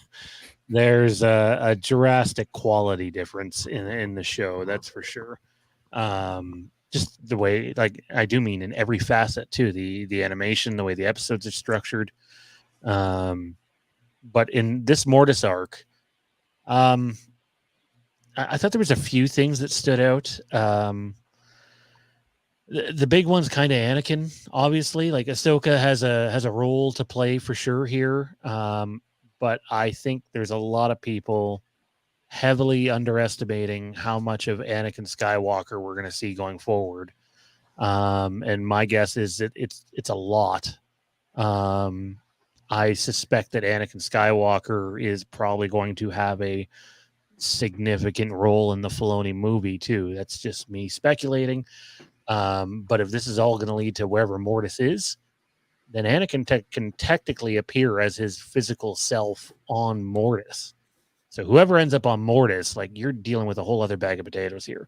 A: there's a drastic quality difference in the show. That's for sure. Just the way, like, I do mean in every facet too, the animation, the way the episodes are structured. But in this Mortis arc, I thought there was a few things that stood out. The big one's kind of Anakin, obviously. Like, Ahsoka has a role to play for sure here. But I think there's a lot of people heavily underestimating how much of Anakin Skywalker we're going to see going forward. And my guess is that it's a lot. I suspect that Anakin Skywalker is probably going to have a significant role in the Filoni movie too. That's just me speculating. But if this is all going to lead to wherever Mortis is, then Anakin can technically appear as his physical self on Mortis. So whoever ends up on Mortis, like, you're dealing with a whole other bag of potatoes here.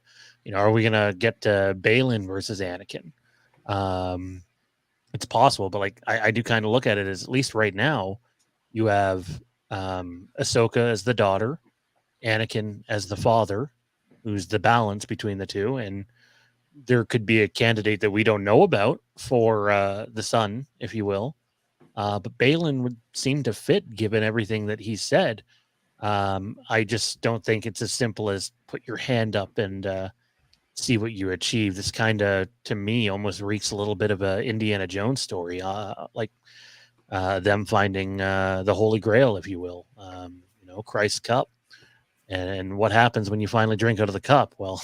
A: Are we gonna get Balin versus Anakin? It's possible, but like I do kind of look at it as, at least right now, you have Ahsoka as the daughter, Anakin as the father, who's the balance between the two, and there could be a candidate that we don't know about for the son, if you will. But Balin would seem to fit given everything that he said. I just don't think it's as simple as put your hand up and see what you achieve. This kind of, to me, almost reeks a little bit of a Indiana Jones story, like them finding the Holy Grail, if you will. Christ's cup. And what happens when you finally drink out of the cup? Well,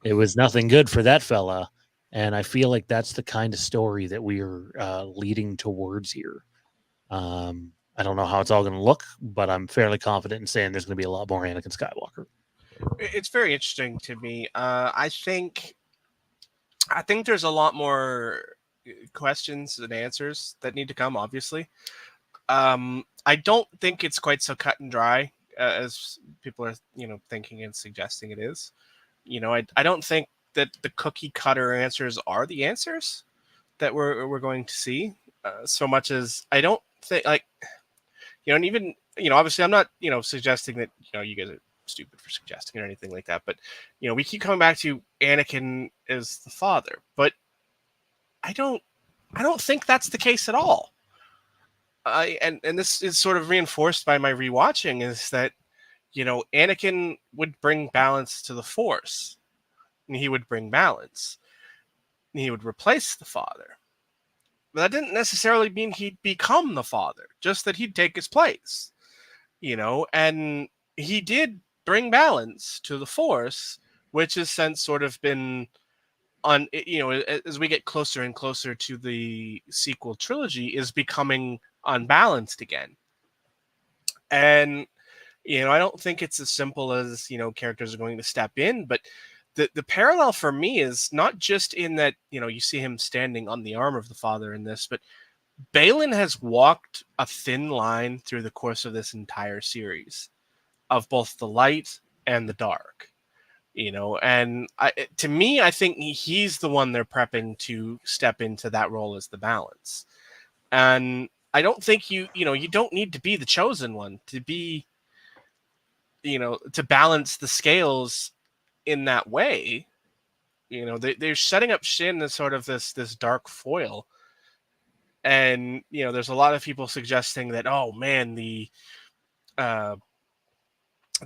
A: it was nothing good for that fella. And I feel like that's the kind of story that we are leading towards here. I don't know how it's all going to look, but I'm fairly confident in saying there's going to be a lot more Anakin Skywalker.
B: It's very interesting to me. I think there's a lot more questions and answers that need to come, obviously. I don't think it's quite so cut and dry as people are, thinking and suggesting it is. I don't think that the cookie cutter answers are the answers that we're going to see, so much as I don't think, like, and even, obviously I'm not, suggesting that, you guys are stupid for suggesting or anything like that, but, we keep coming back to Anakin as the father, but I don't think that's the case at all. And this is sort of reinforced by my rewatching, is that, Anakin would bring balance to the Force, and he would bring balance, and he would replace the father. But that didn't necessarily mean he'd become the father, just that he'd take his place, and he did bring balance to the Force, which has since sort of been on, as we get closer and closer to the sequel trilogy, is becoming unbalanced again. And, I don't think it's as simple as, characters are going to step in, but the parallel for me is not just in that, you see him standing on the arm of the father in this, but Balin has walked a thin line through the course of this entire series of both the light and the dark, and to me, I think he's the one they're prepping to step into that role as the balance. And I don't think you don't need to be the chosen one to be, to balance the scales in that way. They're setting up Shin as sort of this dark foil. And, there's a lot of people suggesting that, oh man, the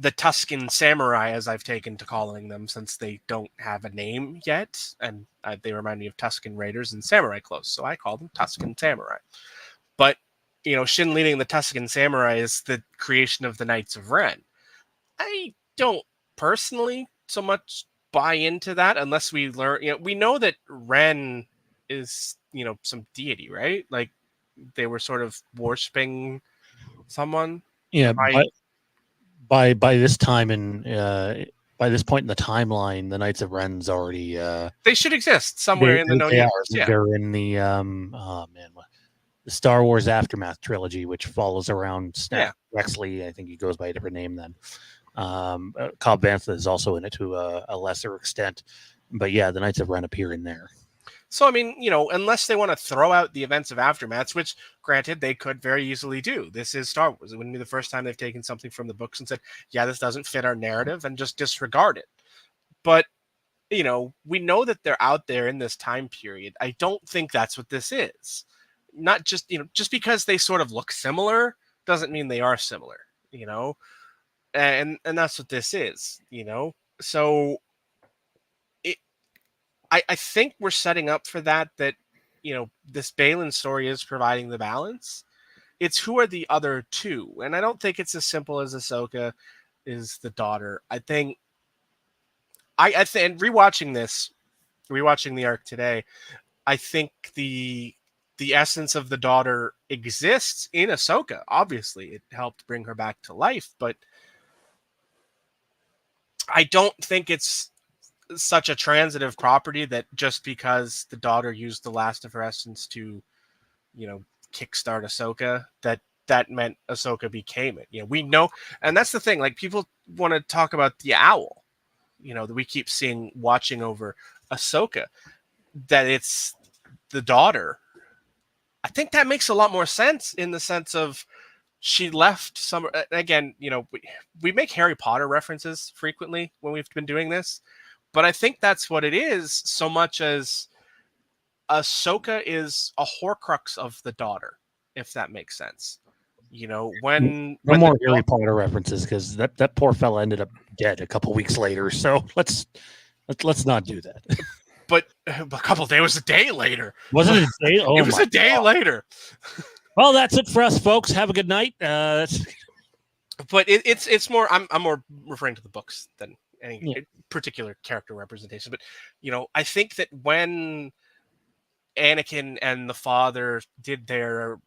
B: Tusken Samurai, as I've taken to calling them, since they don't have a name yet, and they remind me of Tusken Raiders and Samurai clothes, so I call them Tusken Samurai. But, Shin leading the Tusken Samurai is the creation of the Knights of Ren. I don't personally so much buy into that unless we learn, we know that Ren is, some deity, right? Like, they were sort of worshipping someone.
A: Yeah, by this time by this point in the timeline, the Knights of Ren's already
B: they should exist somewhere in the known universe. Yeah.
A: They're in the the Star Wars Aftermath trilogy, which follows around Snap Wexley. I think he goes by a different name then. Cobb Vanth is also in it to a lesser extent, but yeah, the Knights of Ren appear in there.
B: So, I mean, unless they want to throw out the events of Aftermaths, which, granted, they could very easily do. This is Star Wars. It wouldn't be the first time they've taken something from the books and said, yeah, this doesn't fit our narrative, and just disregard it. But, we know that they're out there in this time period. I don't think that's what this is. Not just, just because they sort of look similar doesn't mean they are similar, and that's what this is, So I think we're setting up for that, this Balin story is providing the balance. It's who are the other two. And I don't think it's as simple as Ahsoka is the daughter. I think, and rewatching the arc today, I think the essence of the daughter exists in Ahsoka. Obviously, it helped bring her back to life, but I don't think it's such a transitive property that just because the daughter used the last of her essence to kickstart Ahsoka, that meant Ahsoka became it. We know, and that's the thing. Like, people want to talk about the owl, that we keep seeing watching over Ahsoka, that it's the daughter. I think that makes a lot more sense, in the sense of she left some. Again, we make Harry Potter references frequently when we've been doing this, but I think that's what it is, so much as Ahsoka is a Horcrux of the daughter, if that makes sense. When
A: No more Harry Potter references, because that poor fella ended up dead a couple weeks later. So let's not do that.
B: But a couple days, it was a day later.
A: Wasn't it a day? Oh,
B: it was a day later.
A: Well, that's it for us, folks. Have a good night.
B: But it's more. I'm more referring to the books than any particular character representation. But I think that when Anakin and the father did their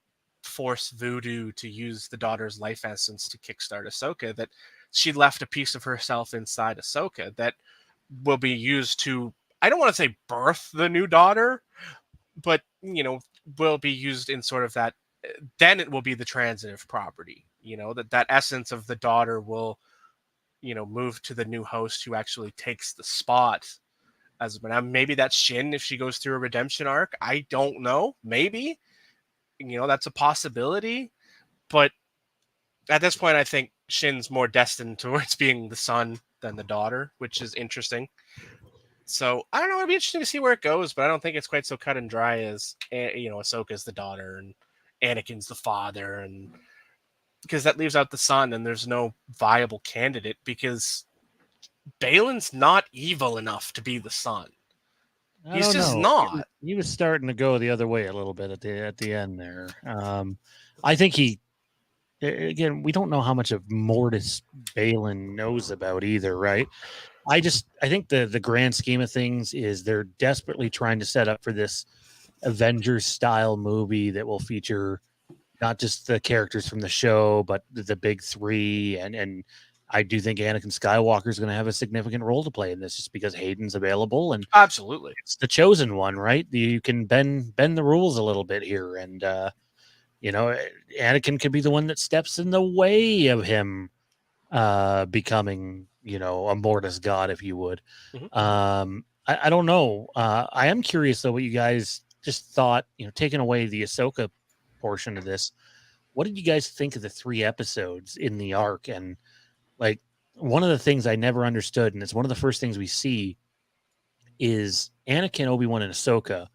B: force voodoo to use the daughter's life essence to kickstart Ahsoka, that she left a piece of herself inside Ahsoka that will be used to, I don't want to say birth the new daughter, but will be used in sort of that. Then it will be the transitive property. That essence of the daughter will move to the new host, who actually takes the spot. Maybe that's Shin if she goes through a redemption arc. I don't know. Maybe, that's a possibility. But at this point, I think Shin's more destined towards being the son than the daughter, which is interesting. So I don't know. It'd be interesting to see where it goes, but I don't think it's quite so cut and dry as Ahsoka's the daughter and Anakin's the father, and because that leaves out the son, and there's no viable candidate, because Balin's not evil enough to be the son. He's just not.
A: He was starting to go the other way a little bit at the end there. I think again, we don't know how much of Mortis Balin knows about either, right? I think the grand scheme of things is they're desperately trying to set up for this Avengers style movie that will feature not just the characters from the show, but the big three, and I do think Anakin Skywalker is going to have a significant role to play in this, just because Hayden's available, and
B: absolutely
A: it's the chosen one, right? You can bend the rules a little bit here, and Anakin could be the one that steps in the way of him becoming, a Mortis god, if you would.
B: Mm-hmm.
A: I don't know. I am curious though what you guys just thought. Taking away the Ahsoka portion of this, what did you guys think of the 3 episodes in the arc? And like, one of the things I never understood, and it's one of the first things we see, is Anakin, Obi-Wan, and Ahsoka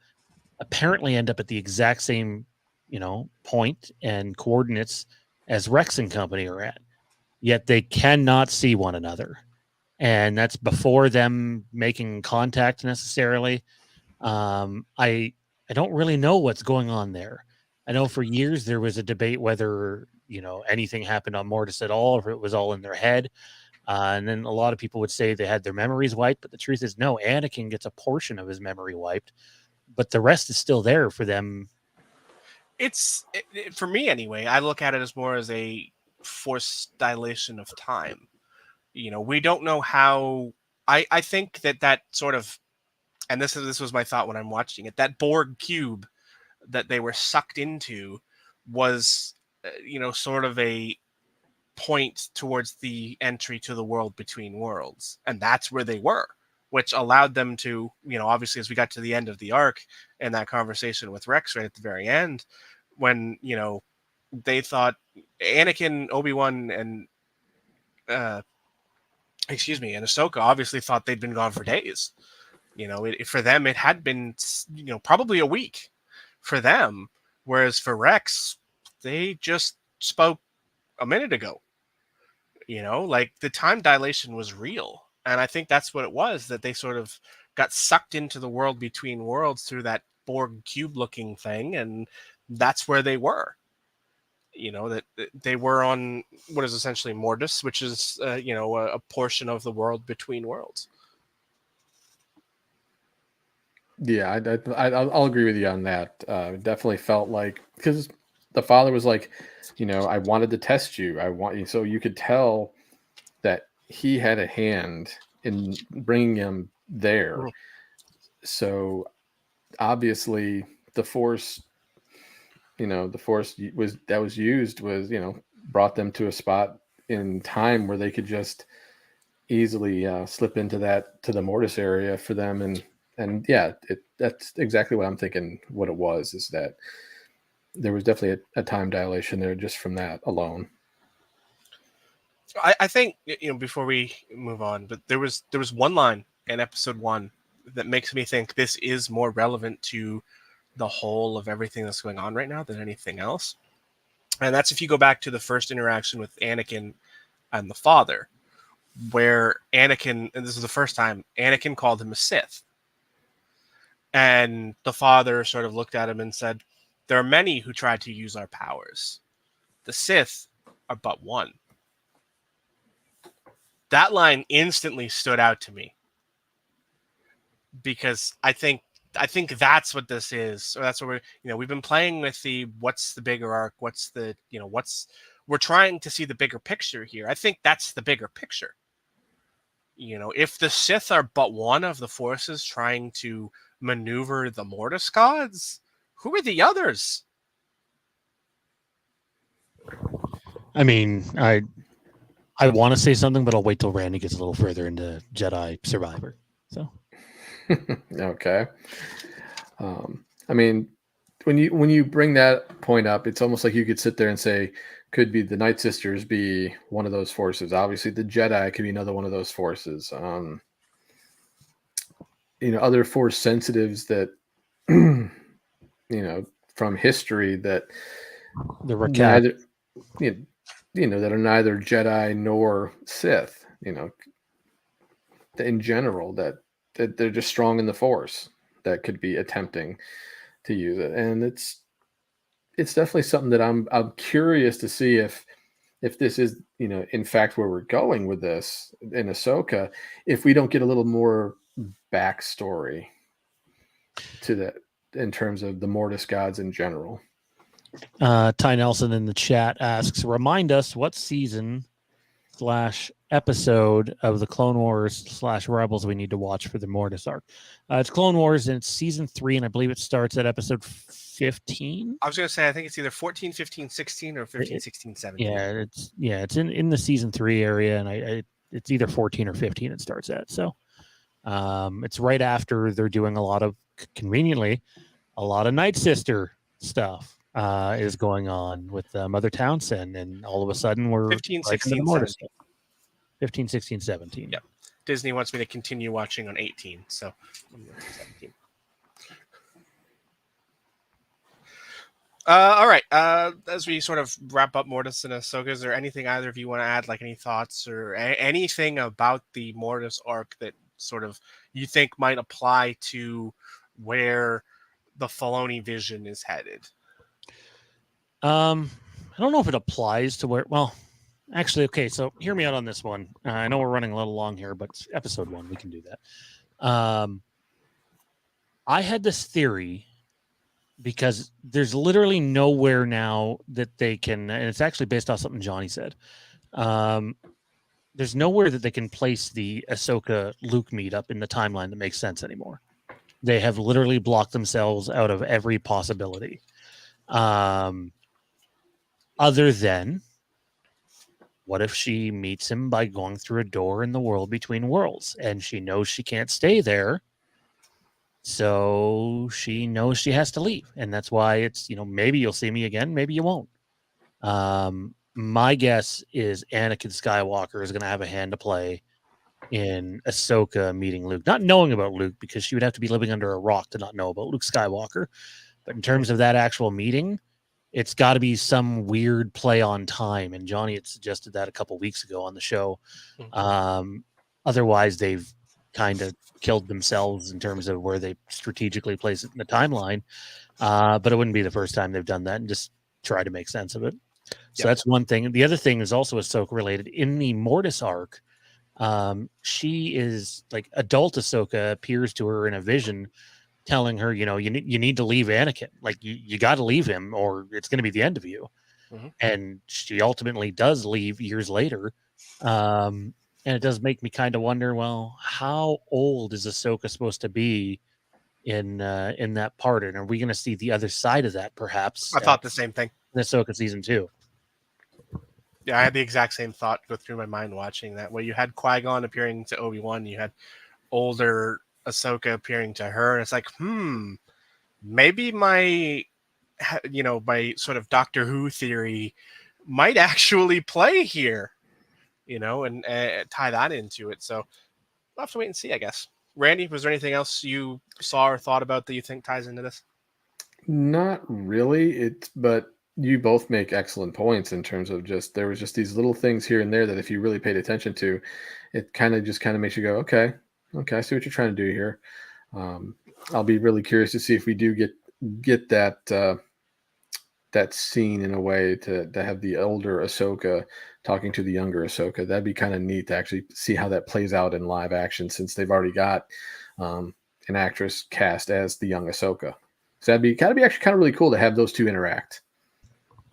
A: apparently end up at the exact same, point and coordinates as Rex and company are at, yet they cannot see one another. And that's before them making contact necessarily. I don't really know what's going on there. I know for years there was a debate whether, anything happened on Mortis at all, or if it was all in their head. And then a lot of people would say they had their memories wiped, but the truth is no, Anakin gets a portion of his memory wiped, but the rest is still there for them.
B: For me anyway, I look at it as more as a forced dilation of time. We don't know how. I think that sort of, and this was my thought when I'm watching it, that Borg cube that they were sucked into was, sort of a point towards the entry to the world between worlds, and that's where they were, which allowed them to, obviously, as we got to the end of the arc and that conversation with Rex right at the very end, when they thought Anakin, Obi-Wan, and and Ahsoka obviously thought they'd been gone for days. For them, it had been, probably a week for them, whereas for Rex, they just spoke a minute ago. Like, the time dilation was real, and I think that's what it was, that they sort of got sucked into the world between worlds through that Borg cube looking thing, and that's where they were. That they were on what is essentially Mortis, which is a portion of the world between worlds.
C: Yeah, I'll agree with you on that. It definitely felt like, because the father was like, I wanted to test you. I want you, so you could tell that he had a hand in bringing him there. Mm-hmm. So obviously the Force the Force was used was, brought them to a spot in time where they could just easily slip into to the Mortis area for them. And yeah, that's exactly what I'm thinking. What it was is that there was definitely a time dilation there just from that alone.
B: I think, before we move on, but there was one line in episode 1 that makes me think this is more relevant to the whole of everything that's going on right now than anything else. And that's if you go back to the first interaction with Anakin and the father, where Anakin, and this is the first time, Anakin called him a Sith. And the father sort of looked at him and said, "There are many who try to use our powers. The Sith are but one." That line instantly stood out to me because I think that's what this is. Or that's what we've been playing with what's the bigger arc? What's the, we're trying to see the bigger picture here. I think that's the bigger picture. If the Sith are but one of the forces trying to maneuver the Mortis gods, who are the others?
A: I mean, I want to say something, but I'll wait till Randy gets a little further into Jedi Survivor. So,
C: okay. I mean, when you bring that point up, it's almost like you could sit there and say, could be the Night Sisters be one of those forces? Obviously, the Jedi could be another one of those forces. Other Force sensitives that, from history that
A: the Rakat.
C: That are neither Jedi nor Sith, in general, that they're just strong in the Force that could be attempting to use it. And it's definitely something that I'm curious to see if this is, in fact, where we're going with this in Ahsoka, if we don't get a little more backstory to that in terms of the Mortis gods in general.
A: Ty Nelson in the chat asks, remind us what season / episode of the Clone Wars / Rebels we need to watch for the Mortis arc. It's Clone Wars and it's season 3, and I believe it starts at episode 15.
B: I was going to say, I think it's either 14, 15, 16 or 15, 16, 17.
A: It's in the season 3 area, and it's either 14 or 15 it starts at. So it's right after they're doing a lot of, conveniently, a lot of Night Sister stuff. Is going on with Mother Townsend, and all of a sudden we're
B: 15, 16, 17.
A: 15, 16, 17.
B: Yep. Disney wants me to continue watching on 18, so I'm going to 17. All right. As we sort of wrap up Mortis and Ahsoka, is there anything either of you want to add, like any thoughts or anything about the Mortis arc that sort of you think might apply to where the Filoni vision is headed?
A: I don't know if it applies to where. Well, actually, okay. So hear me out on this one. I know we're running a little long here, but it's episode 1. We can do that. I had this theory because there's literally nowhere now that they can, and it's actually based off something Johnny said. There's nowhere that they can place the Ahsoka Luke meetup in the timeline that makes sense anymore. They have literally blocked themselves out of every possibility. Other than, what if she meets him by going through a door in the world between worlds, and she knows she can't stay there, so she knows she has to leave, and that's why it's, maybe you'll see me again, maybe you won't. My guess is Anakin Skywalker is going to have a hand to play in Ahsoka meeting Luke, not knowing about Luke, because she would have to be living under a rock to not know about Luke Skywalker. But in terms of that actual meeting, it's got to be some weird play on time. And Johnny had suggested that a couple weeks ago on the show. Otherwise, they've kind of killed themselves in terms of where they strategically place it in the timeline. But it wouldn't be the first time they've done that and just try to make sense of it. So that's one thing. The other thing is also Ahsoka related. In the Mortis arc, she is like adult Ahsoka appears to her in a vision telling her, you need to leave Anakin. Like you got to leave him or it's going to be the end of you. Mm-hmm. And she ultimately does leave years later. And it does make me kind of wonder, well, how old is Ahsoka supposed to be in that part? And are we going to see the other side of that perhaps
B: I thought the same thing.
A: in Ahsoka season 2?
B: Yeah, I had the exact same thought go through my mind watching that. Where you had Qui-Gon appearing to Obi-Wan, you had older Ahsoka appearing to her, and it's like, maybe my sort of Doctor Who theory might actually play here, and tie that into it. So we'll have to wait and see, I guess. Randy, was there anything else you saw or thought about that you think ties into this?
C: Not really. But you both make excellent points in terms of there was just these little things here and there that if you really paid attention to, it kind of makes you go, okay, I see what you're trying to do here. I'll be really curious to see if we do get that that scene in a way to have the older Ahsoka talking to the younger Ahsoka. That'd be kind of neat to actually see how that plays out in live action, since they've already got an actress cast as the young Ahsoka. So that'd be actually kind of really cool to have those two interact.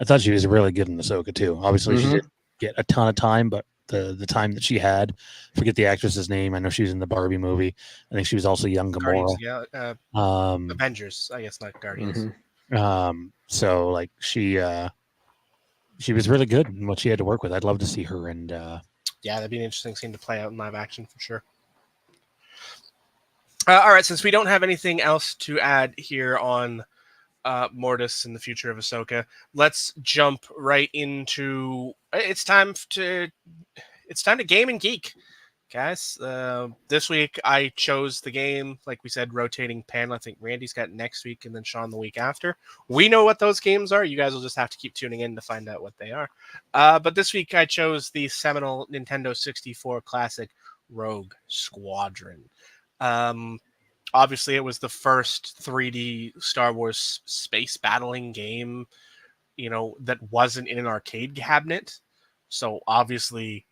A: I thought she was really good in Ahsoka too. Obviously, she didn't get a ton of time, but the time that she had, forget the actress's name. I know she was in the Barbie movie. I think she was also young Gamora.
B: Avengers, I guess, not Guardians.
A: So like she was really good in what she had to work with. I'd love to see her, and
B: yeah, that'd be an interesting scene to play out in live action for sure. All right, since we don't have anything else to add here on Mortis and the future of Ahsoka, let's jump right into it's time to game and geek, guys. This week I chose the game, like we said, rotating panel. I think Randy's got next week and then Sean the week after. We know what those games are. You guys will just have to keep tuning in to find out what they are. But this week I chose the seminal Nintendo 64 classic Rogue Squadron. Obviously, it was the first 3D Star Wars space battling game, that wasn't in an arcade cabinet. So obviously,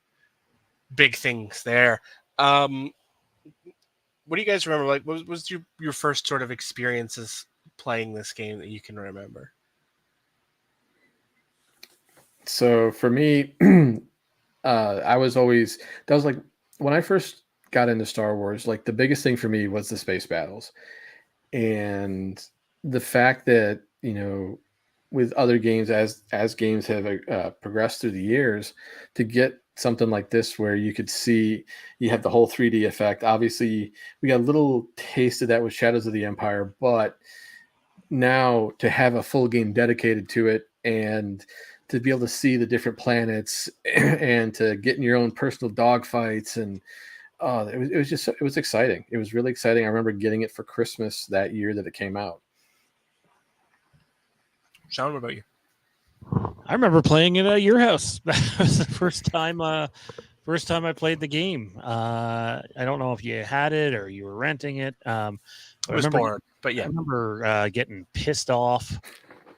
B: big things there. What do you guys remember? Like, what was your first sort of experiences playing this game that you can remember?
C: So for me, that was like when I first got into Star Wars, like the biggest thing for me was the space battles, and the fact that with other games, as games have progressed through the years, to get something like this where you could see you have the whole 3D effect. Obviously, we got a little taste of that with Shadows of the Empire, but now to have a full game dedicated to it and to be able to see the different planets and to get in your own personal dogfights and it was exciting. It was really exciting. I remember getting it for Christmas that year that it came out.
B: Sean, what about you?
A: I remember playing it at your house. That was the first time I played the game. I don't know if you had it or you were renting it.
B: I was bored, but yeah.
A: I remember getting pissed off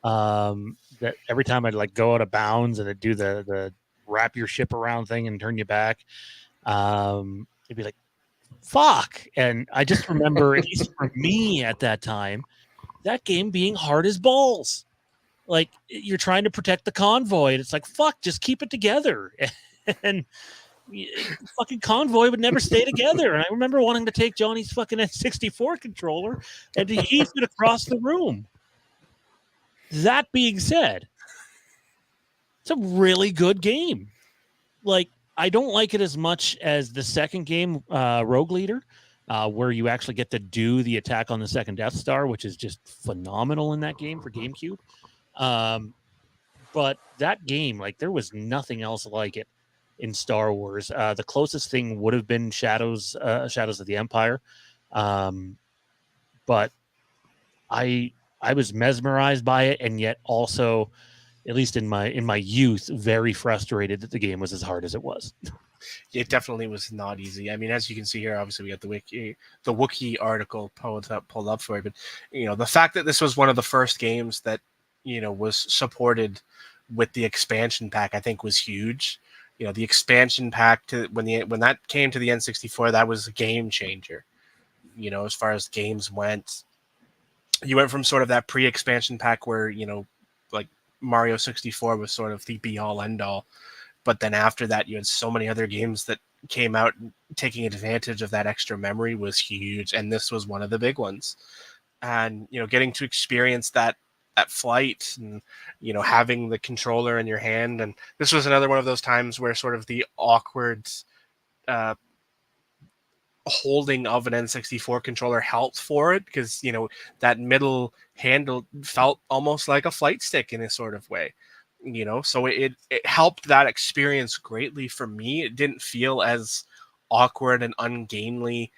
A: that every time I'd like go out of bounds and it'd do the wrap your ship around thing and turn you back. It'd be like, fuck. And I just remember, at least for me at that time, that game being hard as balls. Like, you're trying to protect the convoy, and it's like, fuck, just keep it together. And fucking convoy would never stay together. And I remember wanting to take Johnny's fucking N64 controller and to heave it across the room. That being said, it's a really good game. Like, I don't like it as much as the second game, Rogue Leader, where you actually get to do the attack on the second Death Star, which is just phenomenal in that game for GameCube. But that game, like, there was nothing else like it in Star Wars. The closest thing would have been Shadows of the Empire. But I was mesmerized by it, and yet also, at least in my youth, very frustrated that the game was as hard as it was.
B: It definitely was not easy. I mean, as you can see here, obviously we got the Wookiee article pulled up for you, but the fact that this was one of the first games that was supported with the expansion pack, I think was huge. The expansion pack when that came to the N64, that was a game changer. As far as games went, you went from sort of that pre-expansion pack where like Mario 64 was sort of the be-all end-all, but then after that you had so many other games that came out, taking advantage of that extra memory was huge, and this was one of the big ones. And getting to experience that flight, and having the controller in your hand, and this was another one of those times where sort of the awkward holding of an N64 controller helped for it, because that middle handle felt almost like a flight stick in a sort of way. So it helped that experience greatly for me. It didn't feel as awkward and ungainly,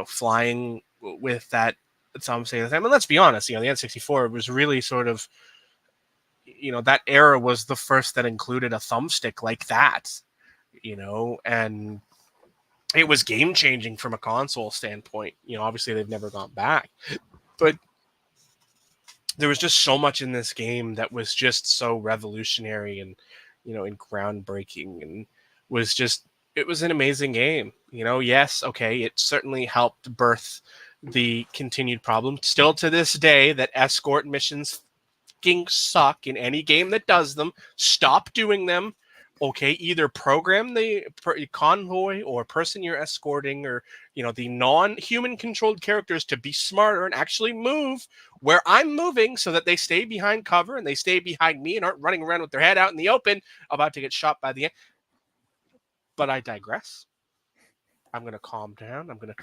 B: flying with that thumb saying the time. And let's be honest, the N64 was really sort of, that era was the first that included a thumbstick like that, and it was game changing from a console standpoint. Obviously they've never gone back, but there was just so much in this game that was just so revolutionary and, and groundbreaking, and it was an amazing game. Yes, okay, it certainly helped birth the continued problem still to this day that escort missions fucking suck in any game that does them. Stop doing them. Okay, either program the convoy or person you're escorting, or the non-human controlled characters to be smarter and actually move where I'm moving, so that they stay behind cover and they stay behind me and aren't running around with their head out in the open about to get shot by the end. But I digress. I'm gonna calm down. I'm gonna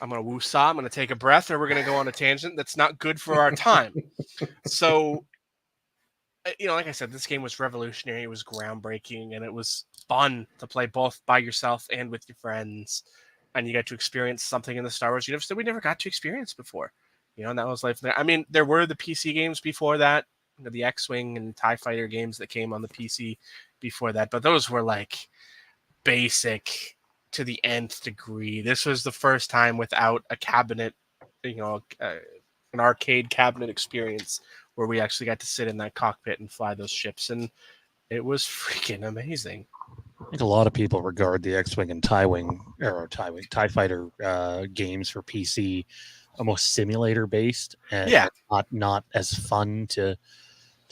B: woosah. I'm gonna take a breath, or we're gonna go on a tangent that's not good for our time. So, like I said, this game was revolutionary. It was groundbreaking, and it was fun to play both by yourself and with your friends. And you got to experience something in the Star Wars universe that we never got to experience before. And that was life. I mean, there were the PC games before that, the X-Wing and TIE Fighter games that came on the PC before that, but those were like basic to the nth degree. This was the first time without a cabinet, an arcade cabinet experience, where we actually got to sit in that cockpit and fly those ships, and it was freaking amazing.
A: I think a lot of people regard the X-Wing and TIE Fighter games for PC almost simulator based, and not as fun to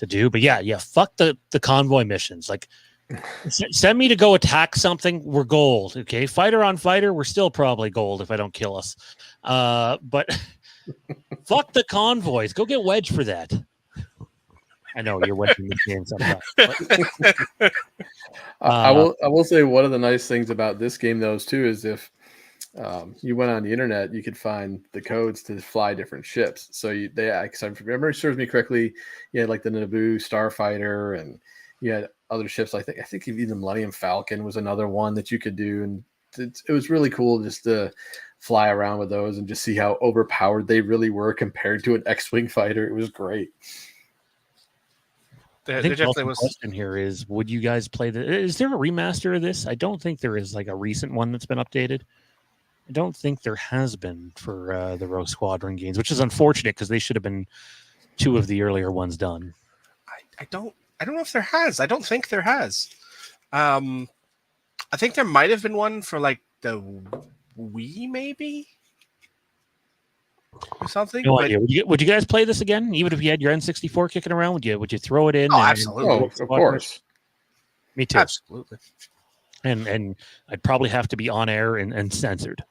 A: do. But yeah, fuck the convoy missions. Like, send me to go attack something, we're gold. Okay, fighter on fighter, we're still probably gold if I don't kill us. But fuck the convoys. Go get Wedge for that. I know you're wedging the game sometimes.
C: I will say one of the nice things about this game, though, too, is if you went on the internet, you could find the codes to fly different ships. So because I remember, it serves me correctly, you had like the Naboo Starfighter, and you had other ships. I think even the Millennium Falcon was another one that you could do, and it was really cool just to fly around with those and just see how overpowered they really were compared to an X-Wing fighter. It was great.
A: I think the question here is, would you guys play is there a remaster of this? I don't think there is, like a recent one that's been updated. I don't think there has been for the Rogue Squadron games, which is unfortunate because they should have been two of the earlier ones done.
B: I don't know if there has. I don't think there has. I think there might have been one for like the Wii, maybe, or something.
A: No idea. Would you guys play this again, even if you had your N64 kicking around? Would you throw it in?
B: Oh, absolutely.
C: Of course.
A: Me too.
B: Absolutely.
A: And I'd probably have to be on air and censored.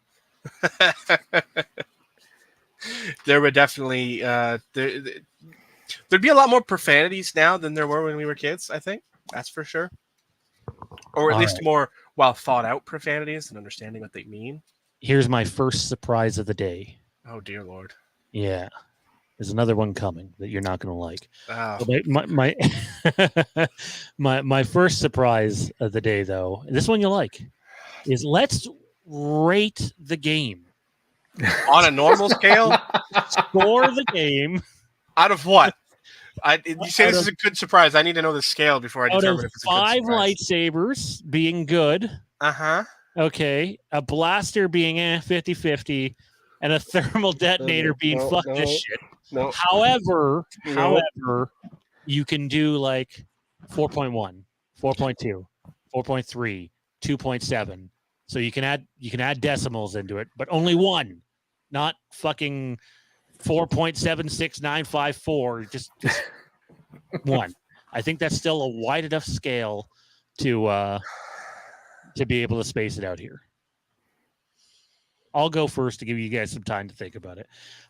B: There would definitely there'd be a lot more profanities now than there were when we were kids. I think that's for sure, or at least more well thought out profanities and understanding what they mean.
A: Here's my first surprise of the day.
B: Oh dear Lord!
A: Yeah, there's another one coming that you're not going to like.
B: Oh.
A: My first surprise of the day, though, this one you like, is let's rate the game
B: on a normal scale.
A: Score the game
B: out of what? You say this is a good surprise. I need to know the scale before I determine if it's a good surprise.
A: 5 lightsabers being good. Okay, a blaster being 50-50, and a thermal detonator being fuck this shit.
B: No.
A: However, you can do like 4.1, 4.2, 4.3, 2.7. So you can add decimals into it, but only one, not fucking 4.76954. Just one. I think that's still a wide enough scale to to be able to space it out here. I'll go first to give you guys some time to think about it.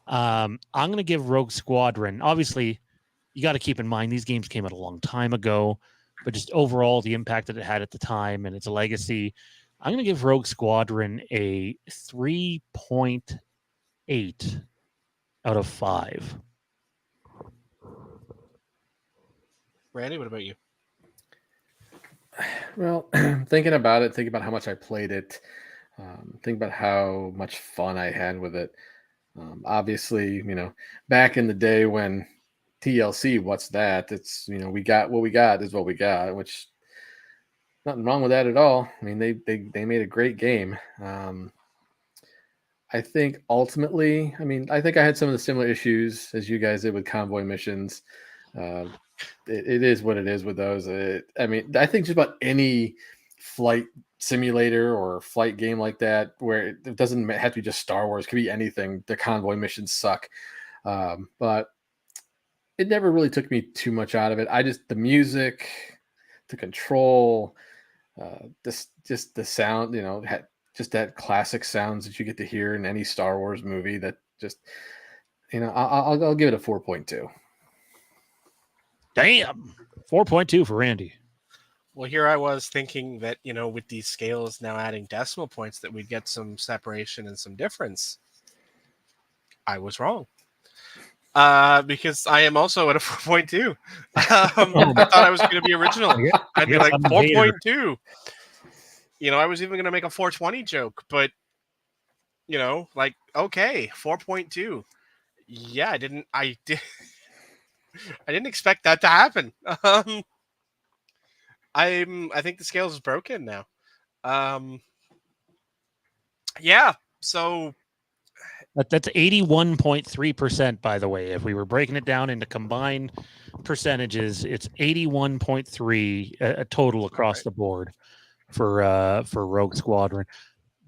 A: I'm going to give Rogue Squadron. Obviously, you got to keep in mind these games came out a long time ago, but just overall the impact that it had at the time and its legacy, I'm going to give Rogue Squadron a 3.8 out of 5.
B: Randy, what about you?
C: Well, thinking about it, thinking about how much I played it, thinking about how much fun I had with it. Obviously, back in the day when TLC, what's that? It's, we got what we got is what we got, which nothing wrong with that at all. I mean, they made a great game. I think ultimately, I think I had some of the similar issues as you guys did with convoy missions. It is what it is with those. I think just about any flight simulator or flight game like that, where it doesn't have to be just Star Wars, it could be anything. The convoy missions suck. But it never really took me too much out of it. The music, the control, just the sound, just that classic sounds that you get to hear in any Star Wars movie that just, I'll give it a 4.2.
A: Damn. 4.2 for Randy.
B: Well, here I was thinking that, with these scales now adding decimal points, that we'd get some separation and some difference. I was wrong. Because I am also at a 4.2. I thought I was going to be original. I'd be like 4.2. I was even going to make a 420 joke, but, okay, 4.2. Yeah, I didn't expect that to happen. I think the scales is broken now. Yeah, so
A: that's 81.3%, by the way. If we were breaking it down into combined percentages, it's 81.3 a total across the board for Rogue Squadron.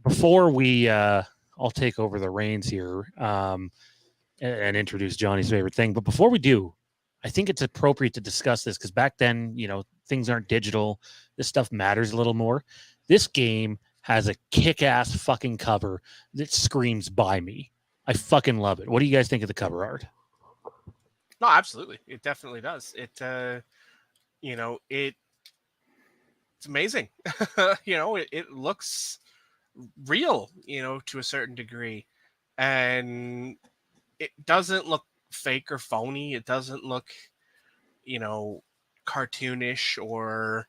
A: Before we I'll take over the reins here and introduce Johnny's favorite thing, but before we do, I think it's appropriate to discuss this because back then, things aren't digital. This stuff matters a little more. This game has a kick-ass fucking cover that screams "Buy me." I fucking love it. What do you guys think of the cover art?
B: No, absolutely. It definitely does. It's amazing. It looks real, to a certain degree. And it doesn't look fake or phony. It doesn't look, cartoonish or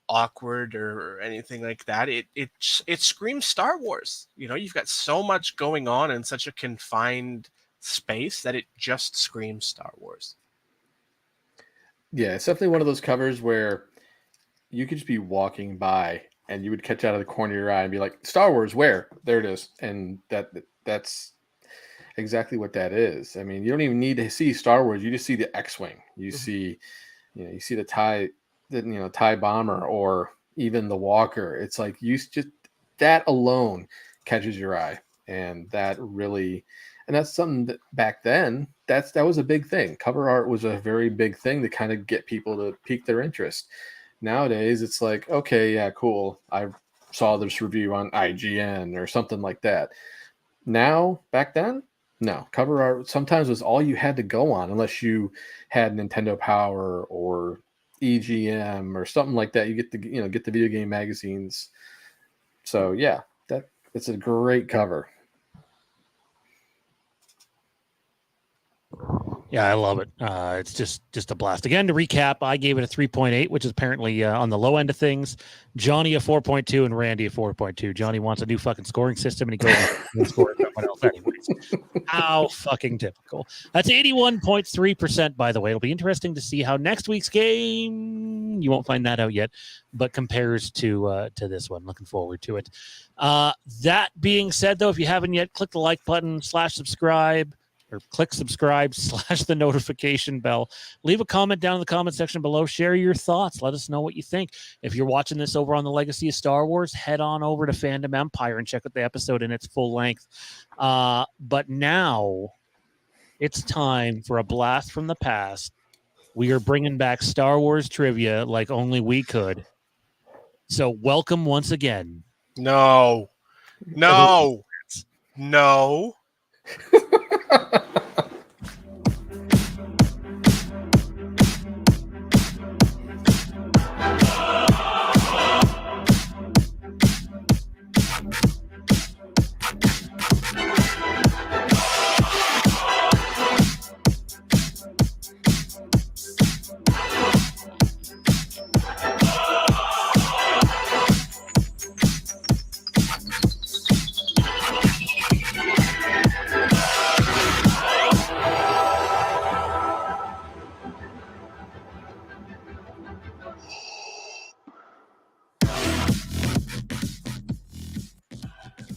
B: awkward or anything like that. It screams Star Wars. You've got so much going on in such a confined space that it just screams Star Wars.
C: Yeah, it's definitely one of those covers where you could just be walking by and you would catch out of the corner of your eye and be like, Star Wars, where? There it is. And that's exactly what that is. You don't even need to see Star Wars. You just see the X-Wing. You see, you see the TIE bomber or even the Walker. It's like that alone catches your eye. And that's something that back then, that was a big thing. Cover art was a very big thing to kind of get people to pique their interest. Nowadays, it's like, okay, yeah, cool. I saw this review on IGN or something like that. Now, back then, no. Cover art sometimes was all you had to go on, unless you had Nintendo Power or EGM or something like that. You get the video game magazines. So yeah, it's a great cover.
A: Yeah, I love it. It's just a blast. Again, to recap, I gave it a 3.8, which is apparently on the low end of things. Johnny a 4.2 and Randy a 4.2. Johnny wants a new fucking scoring system and he goes and scores someone else anyways. How fucking typical. That's 81.3%, by the way. It'll be interesting to see how next week's game, you won't find that out yet, but compares to this one. Looking forward to it. That being said, though, if you haven't yet, click the like button, /subscribe. Or click subscribe, / the notification bell. Leave a comment down in the comment section below. Share your thoughts. Let us know what you think. If you're watching this over on the Legacy of Star Wars, head on over to Fandom Empire and check out the episode in its full length. But now it's time for a blast from the past. We are bringing back Star Wars trivia like only we could. So welcome once again.
B: No.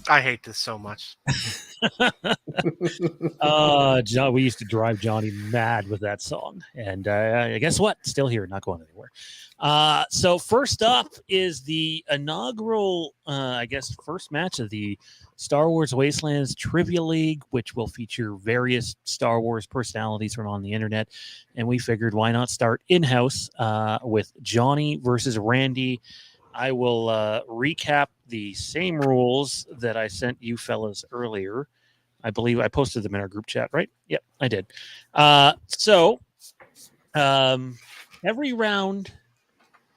B: I hate this so much.
A: John, we used to drive Johnny mad with that song, and guess what? Still here, not going anywhere. So first up is the inaugural, first match of the Star Wars Wastelands Trivia League, which will feature various Star Wars personalities from on the internet, and we figured why not start in-house with Johnny versus Randy. I will recap the same rules that I sent you fellas earlier. I believe I posted them in our group chat, right? Yep, I did. So every round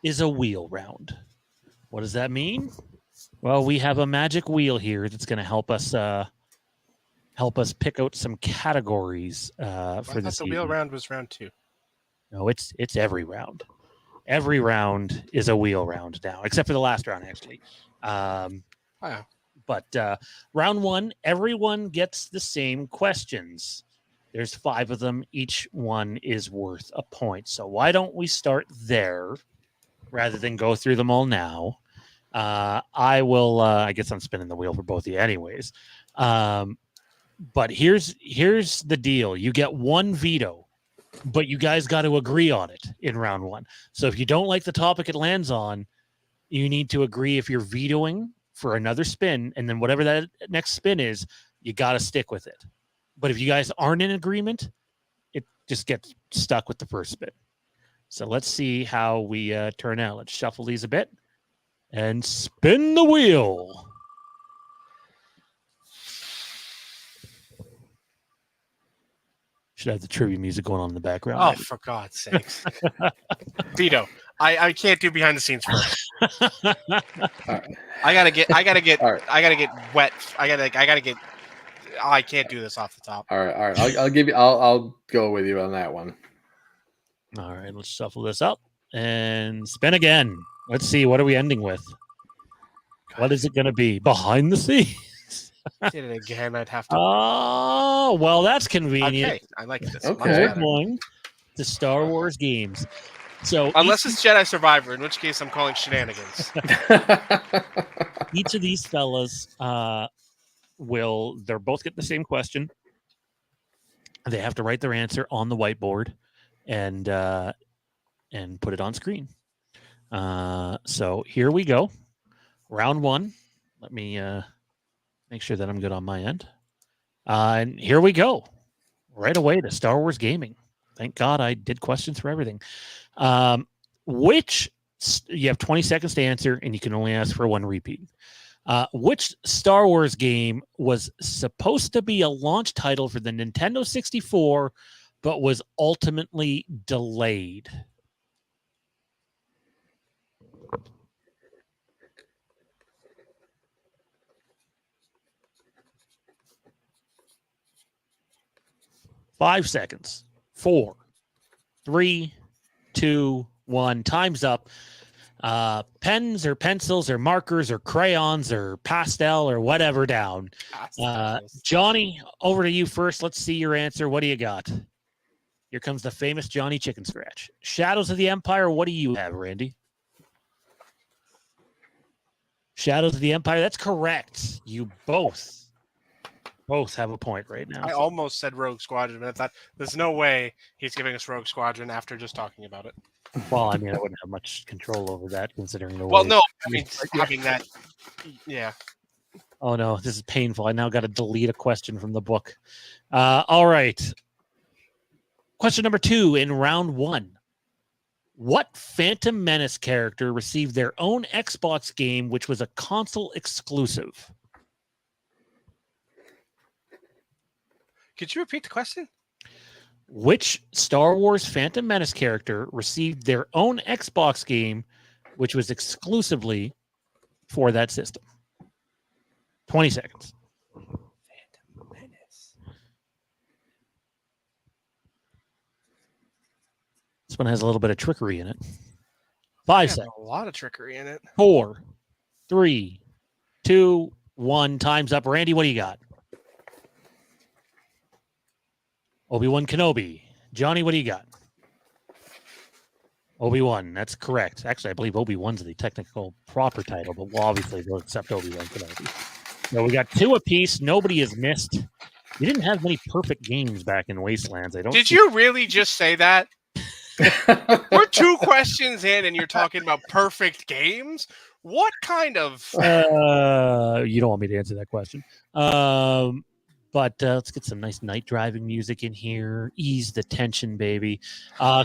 A: is a wheel round. What does that mean? Well, we have a magic wheel here that's going to help us pick out some categories for this.
B: The wheel round was round 2.
A: No, it's every round. Every round is a wheel round now, except for the last round, actually.
B: Wow.
A: But round 1, everyone gets the same questions. There's 5 of them. Each one is worth a point. So why don't we start there rather than go through them all now? I will. I guess I'm spinning the wheel for both of you, anyways. But here's the deal: you get 1 veto, but you guys got to agree on it in round 1. So if you don't like the topic it lands on, you need to agree if you're vetoing for another spin, and then whatever that next spin is, you got to stick with it. But if you guys aren't in agreement, it just gets stuck with the first spin. So let's see how we turn out. Let's shuffle these a bit and spin the wheel. Should have the trivia music going on in the background.
B: Oh, for God's sakes. Veto. I can't do behind the scenes first. I gotta get wet. I can't do this off the top.
C: All right. I'll go with you on that one.
A: All right, let's shuffle this up and spin again. Let's see, what are we ending with? What is it going to be? Behind the scenes.
B: Did it again? I'd have to.
A: Oh, well, that's convenient.
B: Okay, I like this.
C: Okay.
A: We're going to Star Wars games. So
B: unless it's Jedi Survivor, in which case I'm calling shenanigans.
A: Each of these fellas they're both getting the same question. They have to write their answer on the whiteboard and put it on screen. So here we go. Round 1. Let me make sure that I'm good on my end. And here we go. Right away to Star Wars gaming. Thank God I did questions for everything. Which you have 20 seconds to answer, and you can only ask for 1 repeat. Which Star Wars game was supposed to be a launch title for the Nintendo 64, but was ultimately delayed? Five seconds. 4, 3, 2, 1. Time's up. Pens or pencils or markers or crayons or pastel or whatever down. Johnny, over to you first. Let's see your answer. What do you got? Here comes the famous Johnny Chicken Scratch. Shadows of the Empire. What do you have, Randy? Shadows of the Empire. That's correct. You both have a point right now.
B: I almost said Rogue Squadron, but I thought there's no way he's giving us Rogue Squadron after just talking about it.
A: Well, I mean, I wouldn't have much control over that considering the
B: Well,
A: way.
B: no, I mean, having that, yeah.
A: Oh, no, this is painful. I now got to delete a question from the book. All right. Question number 2 in round 1. What Phantom Menace character received their own Xbox game, which was a console exclusive?
B: Could you repeat the question?
A: Which Star Wars Phantom Menace character received their own Xbox game, which was exclusively for that system? 20 seconds.
B: Phantom Menace.
A: This one has a little bit of trickery in it. 5
B: Yeah,
A: seconds.
B: a lot of trickery in it.
A: 4, 3, 2, 1. Time's up. Randy, what do you got? Obi-Wan Kenobi. Johnny, what do you got? Obi-Wan. That's correct. Actually, I believe Obi-Wan's the technical proper title, but we'll obviously they'll accept Obi-Wan Kenobi. So we got 2 apiece. Nobody has missed. You didn't have many perfect games back in Wastelands.
B: Did you really just say that? We're 2 questions in and you're talking about perfect games? What kind of...
A: You don't want me to answer that question. But let's get some nice night driving music in here. Ease the tension, baby.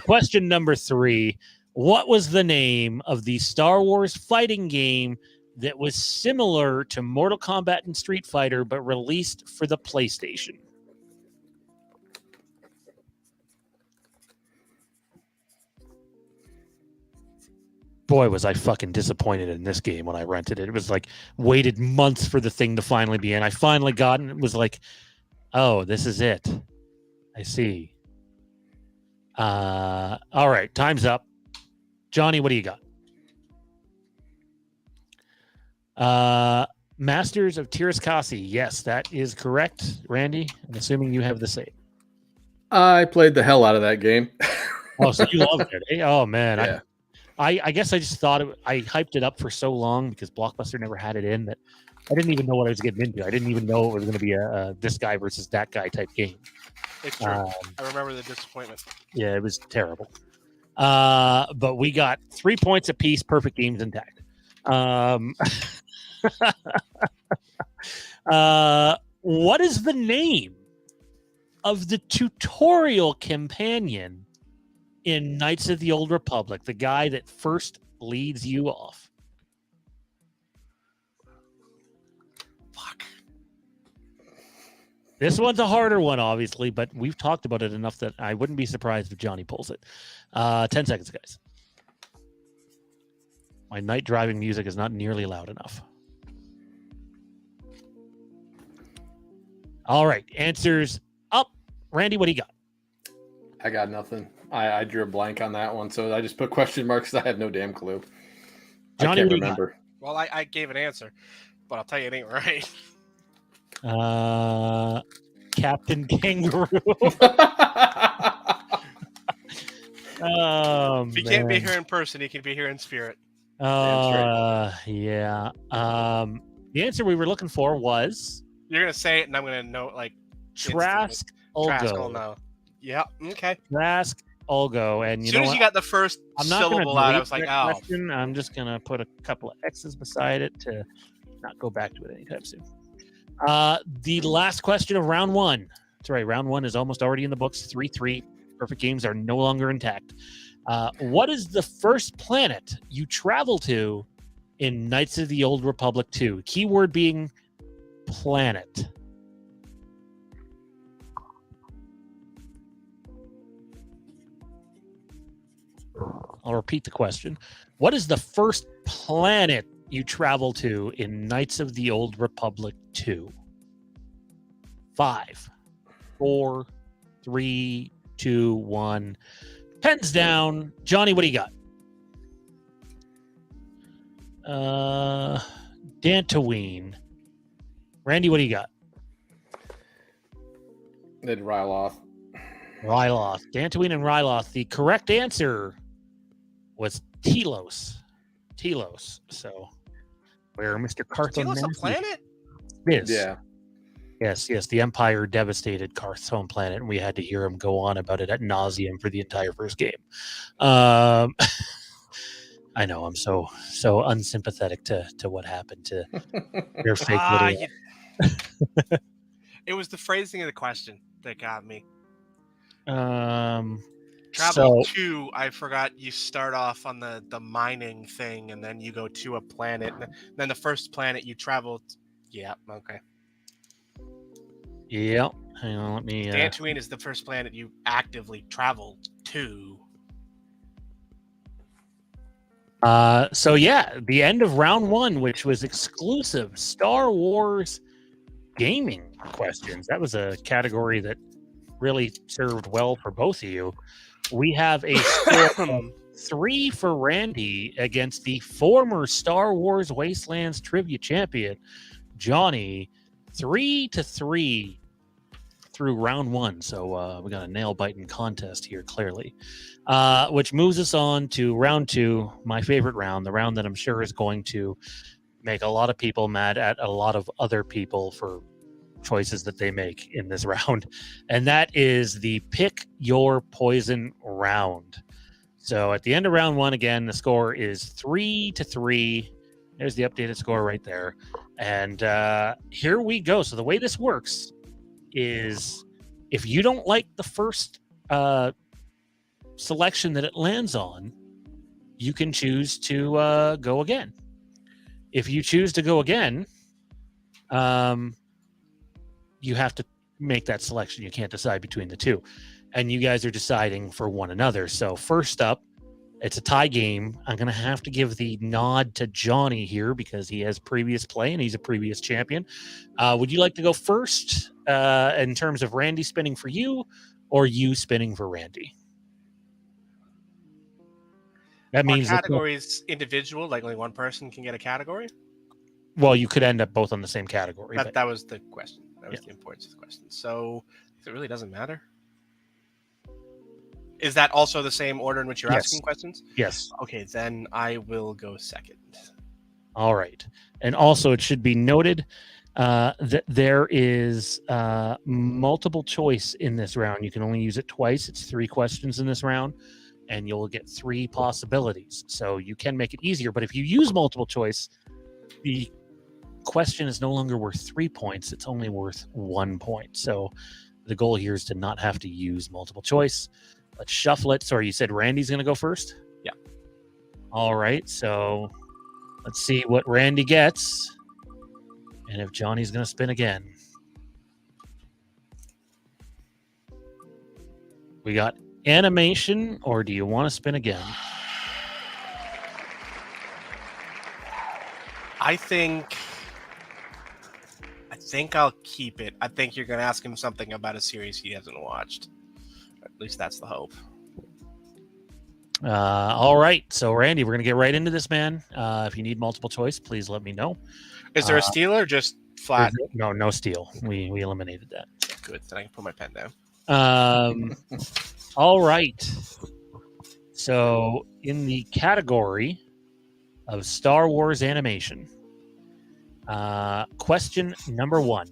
A: Question number 3. What was the name of the Star Wars fighting game that was similar to Mortal Kombat and Street Fighter, but released for the PlayStation? Boy, was I fucking disappointed in this game when I rented it. It was like waited months for the thing to finally be in. I finally got it. It was like, oh, this is it. I see. All right, time's up. Johnny, what do you got? Masters of Tiraskasi. Yes, that is correct. Randy, I'm assuming you have the same.
C: I played the hell out of that game.
A: Oh, so you loved it. Eh? Oh, man.
C: Yeah.
A: I guess I just thought I hyped it up for so long because Blockbuster never had it in that I didn't even know what I was getting into. I didn't even know it was going to be a this guy versus that guy type game.
B: It's true. I remember the disappointment.
A: Yeah, it was terrible. But we got 3 points apiece, perfect games intact. What is the name of the tutorial companion in Knights of the Old Republic, the guy that first leads you off?
B: Fuck.
A: This one's a harder one, obviously, but we've talked about it enough that I wouldn't be surprised if Johnny pulls it. 10 seconds, guys. My night driving music is not nearly loud enough. All right, answers up. Randy, what do you got?
C: I got nothing. I drew a blank on that one, so I just put question marks because I have no damn clue.
A: Johnny,
C: I
A: what
C: can't
A: do you got?
C: remember.
B: Well, I gave an answer, but I'll tell you it ain't right.
A: Captain Kangaroo. Oh,
B: If he can't be here in person, he can be here in spirit.
A: Yeah. The answer we were looking for was
B: You're gonna say it, and I'm gonna know like
A: Trask
B: Trask.
A: Olgo.
B: No. Yeah. Okay.
A: Trask Olgo. And
B: As
A: you
B: soon
A: know
B: as
A: what?
B: you got the first
A: I'm not going to
B: syllable out, I
A: delete
B: was like,
A: that
B: oh.
A: question. I'm just going to put a couple of X's beside it to not go back to it anytime soon. The last question of round 1. That's right. Round 1 is almost already in the books. 3-3. Perfect games are no longer intact. What is the first planet you travel to in Knights of the Old Republic 2? Keyword being planet. I'll repeat the question. What is the first planet you travel to in Knights of the Old Republic 2? 5, 4, 3, 2, 1. Pens down. Johnny, what do you got? Dantooine. Randy, what do you got?
C: Did Ryloth.
A: Ryloth. Dantooine and Ryloth. The correct answer was Telos. So, where Mr. Carthon
B: Telos a planet?
A: is.
C: Yeah.
A: Yes. The Empire devastated Karth's home planet, and we had to hear him go on about it at nauseum for the entire first game. I know I'm so unsympathetic to what happened to their fake little.
B: It was the phrasing of the question that got me. Travel 2, I forgot you start off on the mining thing, and then you go to a planet. And then the first planet you travel. Yeah, okay.
A: Yep. Hang on, let me.
B: Dantooine is the first planet you actively travel to.
A: So yeah, the end of round 1, which was exclusive Star Wars gaming questions. That was a category that really served well for both of you. We have a score of 3 for Randy against the former Star Wars Wastelands trivia champion, Johnny. 3-3 through round 1. So we got a nail-biting contest here, clearly. Which moves us on to round 2, my favorite round, the round that I'm sure is going to make a lot of people mad at a lot of other people for choices that they make in this round, and that is the pick your poison round. So at the end of round 1, again, the score is 3-3. There's the updated score right there, and here we go. So the way this works is, if you don't like the first selection that it lands on, you can choose to go again. If you choose to go again, you have to make that selection. You can't decide between the two. And you guys are deciding for one another. So first up, it's a tie game. I'm going to have to give the nod to Johnny here because he has previous play and he's a previous champion. Would you like to go first in terms of Randy spinning for you, or you spinning for Randy? That means
B: categories individual, like only one person can get a category?
A: Well, you could end up both on the same category.
B: That was the question. That was the importance of the question. So it really doesn't matter. Is that also the same order in which you're asking questions?
A: Yes.
B: Okay, then I will go second.
A: All right. And also, it should be noted that there is multiple choice in this round. You can only use it twice. It's 3 questions in this round, and you'll get 3 possibilities. So you can make it easier. But if you use multiple choice, the question is no longer worth 3 points. It's only worth 1 point. So the goal here is to not have to use multiple choice. Let's shuffle it. Sorry, you said Randy's going to go first?
B: Yeah.
A: All right. So let's see what Randy gets. And if Johnny's going to spin again. We got animation, or do you want to spin again?
B: I think I'll keep it. I think you're going to ask him something about a series he hasn't watched. At least that's the hope.
A: All right. So, Randy, we're going to get right into this, man. If you need multiple choice, please let me know.
B: Is there a steal or just flat?
A: No steal. We eliminated that.
B: Good. Then I can put my pen down.
A: All right. So, in the category of Star Wars animation, question number 1.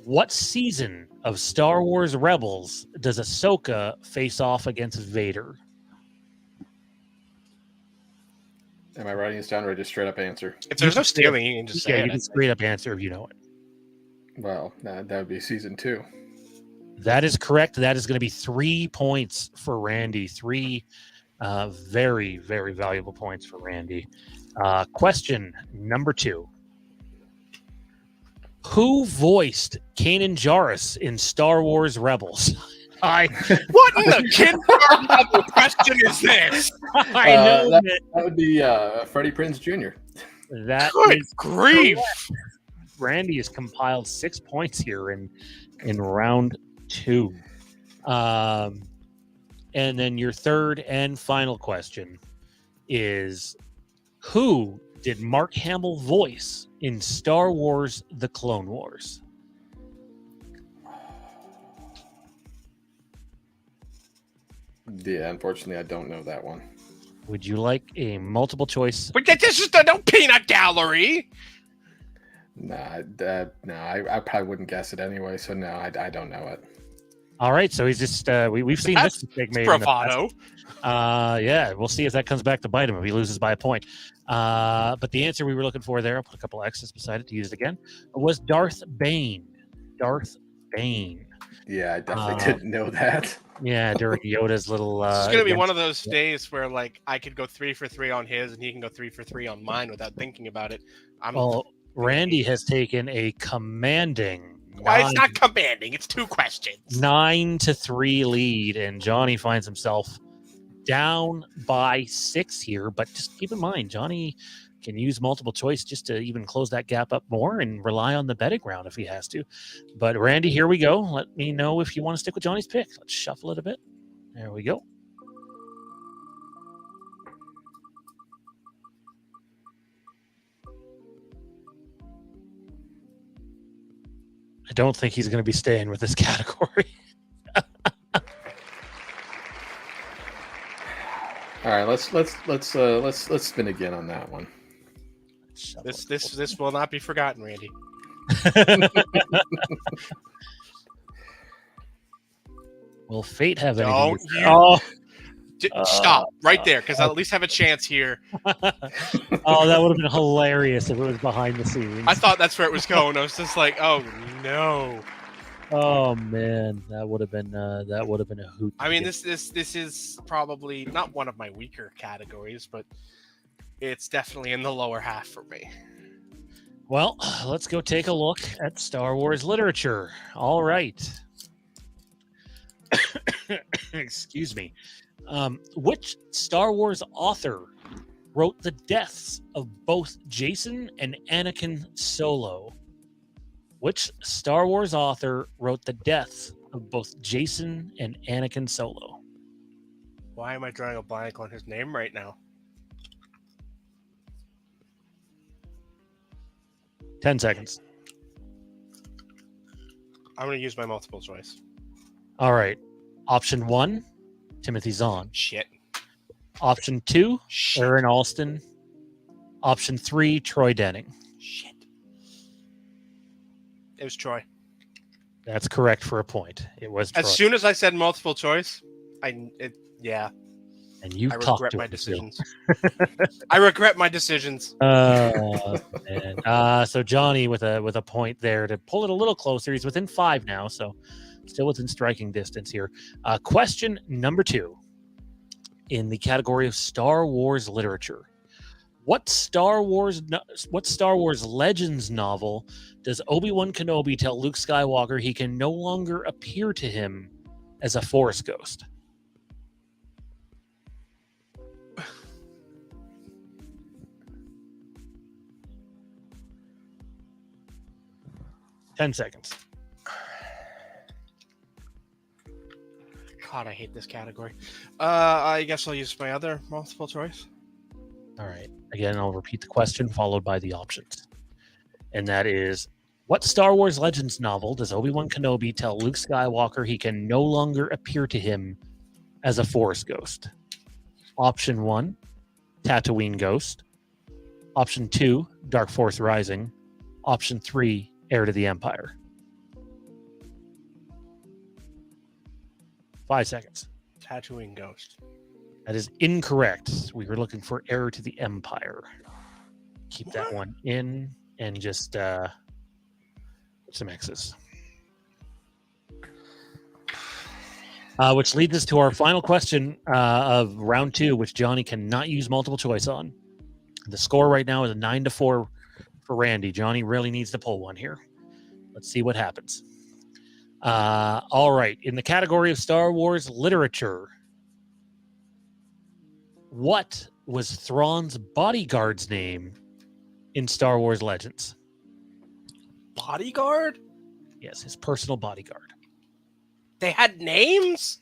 A: What season of Star Wars Rebels does Ahsoka face off against Vader?
C: Am I writing this down, or I just straight up answer?
B: If there's no stealing, you can just say it.
A: You can straight up answer if you know it.
C: Well, that would be season 2.
A: That is correct. That is going to be 3 points for Randy. 3 very, very valuable points for Randy. Question number 2. Who voiced Kanan Jarrus in Star Wars Rebels?
B: What in the kindergarten question is this?
A: I know
C: that would be Freddie Prinze Jr.
A: That
B: Good
A: is
B: grief.
A: correct. Randy has compiled 6 points here in round 2. And then your third and final question is, who did Mark Hamill voice in Star Wars The Clone Wars?
C: Yeah, unfortunately, I don't know that one.
A: Would you like a multiple choice?
B: But this is no peanut gallery.
C: I probably wouldn't guess it anyway, so no, I don't know it.
A: All right, so he's just we've seen
B: That's
A: this mistake made
B: bravado.
A: in the past. Yeah, we'll see if that comes back to bite him if he loses by a point. But the answer we were looking for there, I'll put a couple X's beside it to use it again, was Darth Bane. Darth Bane.
C: Yeah, I definitely didn't know that.
A: Yeah, during Yoda's little.
B: It's gonna be one of
A: against-
B: those days where like I could go 3 for 3 on his, and he can go 3 for 3 on mine without thinking about it.
A: Well, Randy has taken a commanding
B: Why it's not commanding? It's 2 questions.
A: 9-3 lead, and Johnny finds himself down by 6 here. But just keep in mind, Johnny can use multiple choice just to even close that gap up more and rely on the betting ground if he has to. But Randy, here we go. Let me know if you want to stick with Johnny's pick. Let's shuffle it a bit. There we go. I don't think he's going to be staying with this category.
C: All right, let's spin again on that one.
B: This will not be forgotten, Randy.
A: Will fate have anything?
B: Don't
A: to say?
B: you-
A: Oh,
B: Stop right there, because I'll at least have a chance here.
A: oh, that would have been hilarious if it was behind the scenes.
B: I thought that's where it was going. I was just like, oh no.
A: Oh man, that would have been a hoot.
B: I mean, this is probably not one of my weaker categories, but it's definitely in the lower half for me.
A: Well, let's go take a look at Star Wars literature. All right. Excuse me. Which Star Wars author wrote the deaths of both Jason and Anakin Solo? Which Star Wars author wrote the deaths of both Jason and Anakin Solo?
B: Why am I drawing a blank on his name right now?
A: 10 seconds.
B: I'm going to use my multiple choice.
A: All right. Option 1, Timothy Zahn.
B: Shit.
A: Option 2,
B: Shit.
A: Aaron Alston. Option 3, Troy Denning.
B: Shit. It was Troy.
A: That's correct for a point. It was Troy.
B: As soon as I said multiple choice, yeah.
A: And you
B: I
A: talked
B: regret
A: to
B: my
A: him, too.
B: decisions. I regret my decisions.
A: Man. So Johnny with a point there to pull it a little closer. He's within 5 now, so still within striking distance here. Question number 2 in the category of Star Wars literature. What Star Wars Legends novel does Obi-Wan Kenobi tell Luke Skywalker he can no longer appear to him as a Force ghost? Ten seconds.
B: God, I hate this category. I guess I'll use my other multiple choice.
A: All right. Again, I'll repeat the question followed by the options. And that is, what Star Wars Legends novel does Obi-Wan Kenobi tell Luke Skywalker he can no longer appear to him as a Force ghost? Option 1, Tatooine Ghost. Option 2, Dark Force Rising. Option 3, Heir to the Empire. 5 seconds.
B: Tatooine Ghost.
A: That is incorrect. We were looking for Heir to the Empire. Keep that one in and just some X's. Which leads us to our final question of round 2, which Johnny cannot use multiple choice on. The score right now is a 9-4 for Randy. Johnny really needs to pull one here. Let's see what happens. All right. In the category of Star Wars literature, what was Thrawn's bodyguard's name in Star Wars Legends?
B: Bodyguard?
A: Yes, his personal bodyguard.
B: They had names?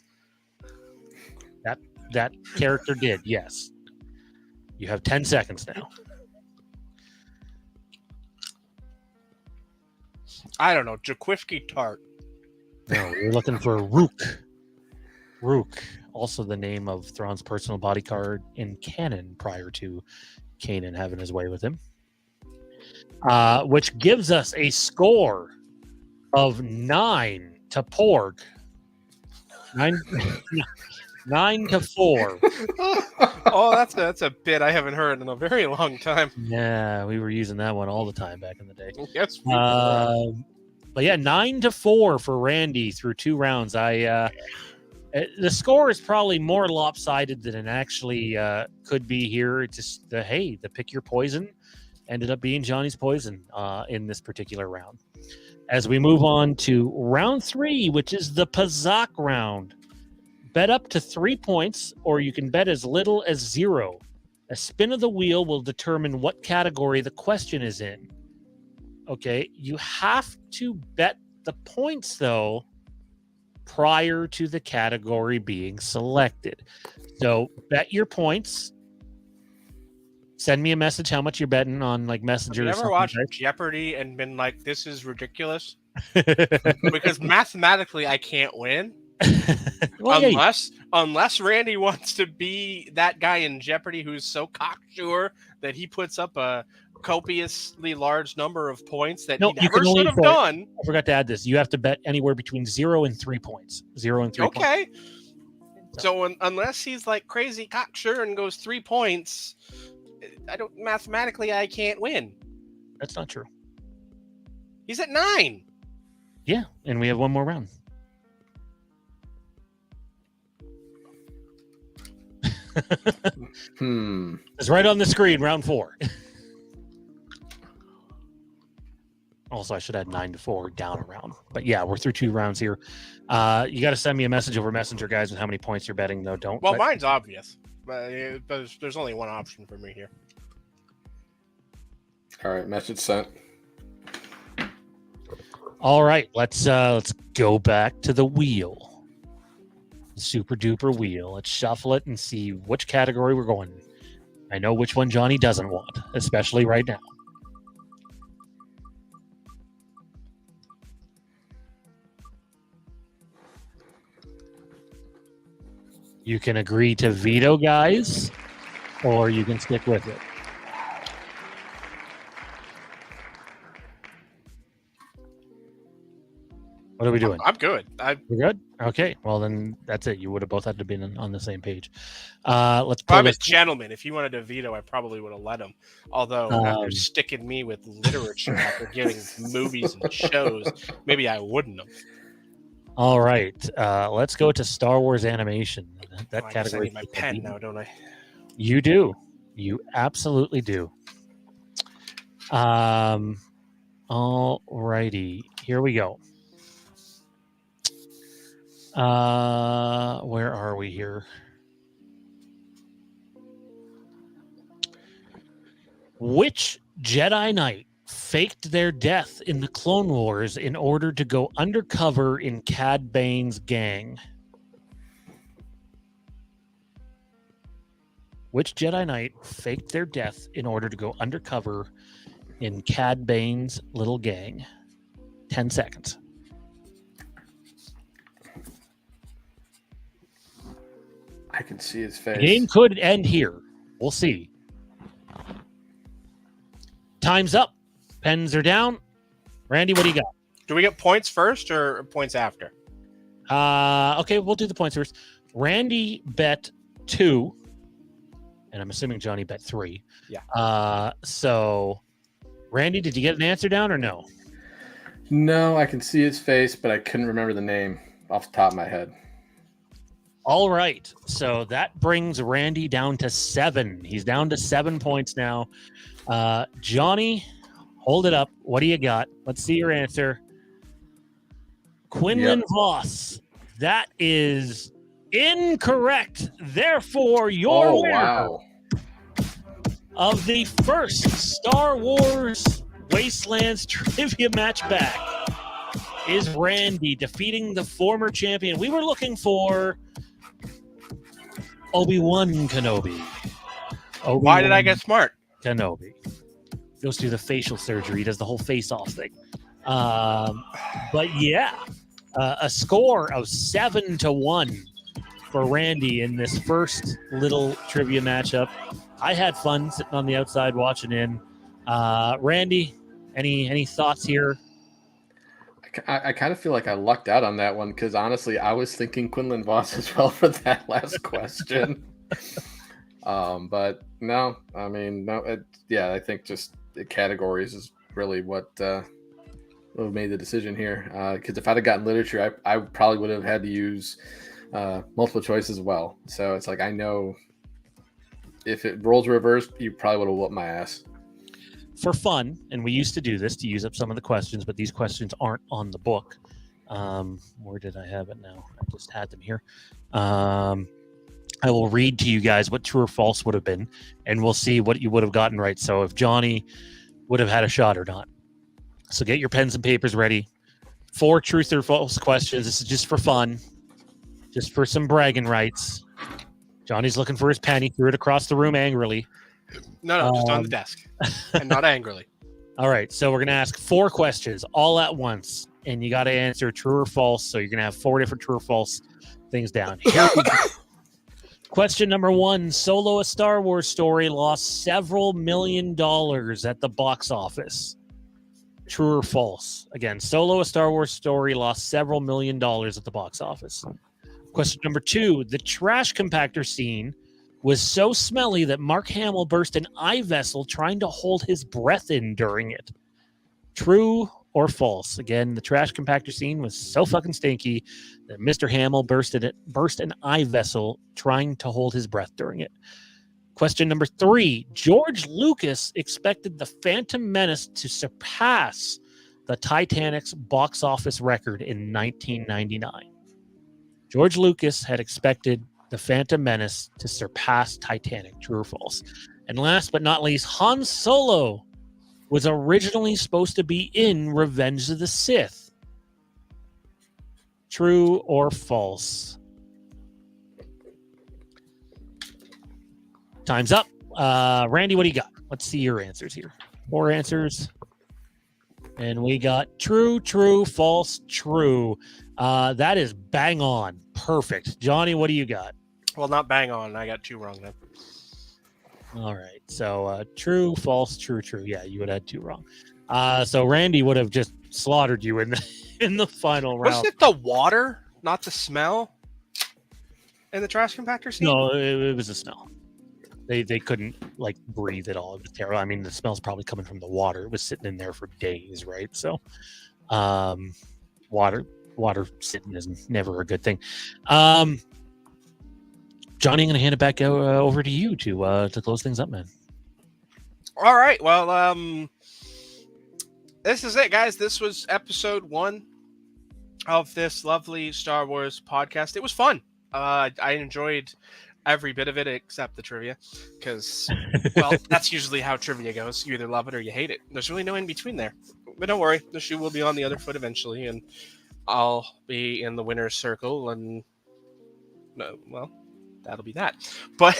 A: That character did, yes. You have 10 seconds now.
B: I don't know. Jaquifki Tart.
A: No, you're looking for Rook. Rook, also the name of Thrawn's personal bodyguard in canon prior to Kanan having his way with him. Which gives us a score of 9 to Porg. 9 to 4.
B: Oh, that's a bit I haven't heard in a very long time.
A: Yeah, we were using that one all the time back in the day.
B: Yes. We were.
A: But yeah, 9-4 for Randy through 2 rounds. The score is probably more lopsided than it actually could be here. It's just the pick your poison ended up being Johnny's poison in this particular round. As we move on to round 3, which is the Pazak round. Bet up to 3 points, or you can bet as little as 0. A spin of the wheel will determine what category the question is in. Okay, you have to bet the points, though, prior to the category being selected. So bet your points. Send me a message how much you're betting on like Messenger.
B: Have you ever watched Jeopardy and been like, this is ridiculous? Because mathematically I can't win. Well, unless Randy wants to be that guy in Jeopardy who's so cocksure that he puts up a copiously large number of points that he never should have done.
A: I forgot to add this. You have to bet anywhere between 0 and 3 points. 0 and 3 points.
B: Okay. So unless he's like crazy cocksure and goes 3 points, I can't win.
A: That's not true.
B: He's at 9.
A: Yeah, and we have one more round. It's right on the screen, round 4. Also, I should add 9-4 down a round. But yeah, we're through 2 rounds here. You got to send me a message over Messenger, guys, with how many points you're betting, though. Don't.
B: Well, mine's obvious. But there's only one option for me here.
C: All right, message sent.
A: All right, let's go back to the wheel. Super duper wheel. Let's shuffle it and see which category we're going in. I know which one Johnny doesn't want, especially right now. You can agree to veto, guys, or you can stick with it. What are we doing?
B: I'm good.
A: We're good? Okay. Well, then that's it. You would have both had to be on the same page. Let's pull
B: I'm a gentleman. If he wanted to veto, I probably would have let him. Although, after sticking me with literature, after giving movies and shows, maybe I wouldn't have.
A: All right. Let's go to Star Wars animation. That category.
B: I need my pen now, don't I?
A: You do. You absolutely do. All righty. Here we go. Where are we here? Which Jedi Knight faked their death in the Clone Wars in order to go undercover in Cad Bane's gang? Which Jedi Knight faked their death in order to go undercover in Cad Bane's little gang? 10 seconds.
C: I can see his face.
A: The game could end here. We'll see. Time's up. Pens are down. Randy, what do you got?
B: Do we get points first or points after?
A: Okay, we'll do the points first. Randy bet 2, and I'm assuming Johnny bet 3.
B: Yeah.
A: So, Randy, did you get an answer down or no?
C: No, I can see his face, but I couldn't remember the name off the top of my head.
A: All right. So that brings Randy down to 7. He's down to 7 points now. Johnny, hold it up. What do you got? Let's see your answer. Quinlan Voss. That is incorrect. Therefore, your winner of the first Star Wars Wastelands trivia match back is Randy, defeating the former champion. We were looking for Obi-Wan Kenobi.
B: Why did I get smart?
A: Kenobi. Goes through the facial surgery. He does the whole face-off thing. But yeah, a score of 7-1 for Randy in this first little trivia matchup. I had fun sitting on the outside watching in. Randy, any thoughts here?
C: I kind of feel like I lucked out on that one because honestly, I was thinking Quinlan Voss as well for that last question. But no, I mean, no, I think just the categories is really what would have made the decision here. Because if I'd have gotten literature, I probably would have had to use multiple choice as well. So it's like I know if it rolls reversed, you probably would have whooped my ass.
A: For fun, and we used to do this to use up some of the questions, but these questions aren't on the book. Where did I have it now? I just had them here. I will read to you guys what true or false would have been, and we'll see what you would have gotten right. So if Johnny would have had a shot or not. So get your pens and papers ready. 4 truth or false questions. This is just for fun, just for some bragging rights. Johnny's looking for his pen. He threw it across the room angrily.
B: No, just on the desk, and not angrily.
A: All right, so we're going to ask 4 questions all at once, and you got to answer true or false. So you're going to have 4 different true or false things down. Here we go. Question number 1, Solo: A Star Wars Story lost several $1 million at the box office. True or false? Again, Solo: A Star Wars Story lost several $1 million at the box office. Question number 2, the trash compactor scene was so smelly that Mark Hamill burst an eye vessel trying to hold his breath in during it. True or false? Again, the trash compactor scene was so fucking stinky that Mr. Hamill burst an eye vessel trying to hold his breath during it. Question number 3, George Lucas expected The Phantom Menace to surpass the Titanic's box office record in 1999. George Lucas had expected The Phantom Menace to surpass Titanic. True or false? And last but not least, Han Solo was originally supposed to be in Revenge of the Sith. True or false? Time's up. Randy, what do you got? Let's see your answers here. 4 answers. And we got true, true, false, true. That is bang on. Perfect. Johnny, what do you got?
B: Well, not bang on. I got 2 wrong then.
A: All right. So true, false, true, true. Yeah, you would have had 2 wrong. So Randy would have just slaughtered you in the final round.
B: Wasn't it the water, not the smell, in the trash compactor scene?
A: No, it was the smell. They couldn't like breathe at all. It was terrible. I mean, the smell's probably coming from the water. It was sitting in there for days, right? So, water sitting is never a good thing. Johnny, I'm going to hand it back over to you to close things up, man.
B: All right. Well, this is it, guys. This was episode 1 of this lovely Star Wars podcast. It was fun. I enjoyed every bit of it except the trivia, because, well, that's usually how trivia goes. You either love it or you hate it. There's really no in between there. But don't worry, the shoe will be on the other foot eventually, and I'll be in the winner's circle, and well, that'll be that. But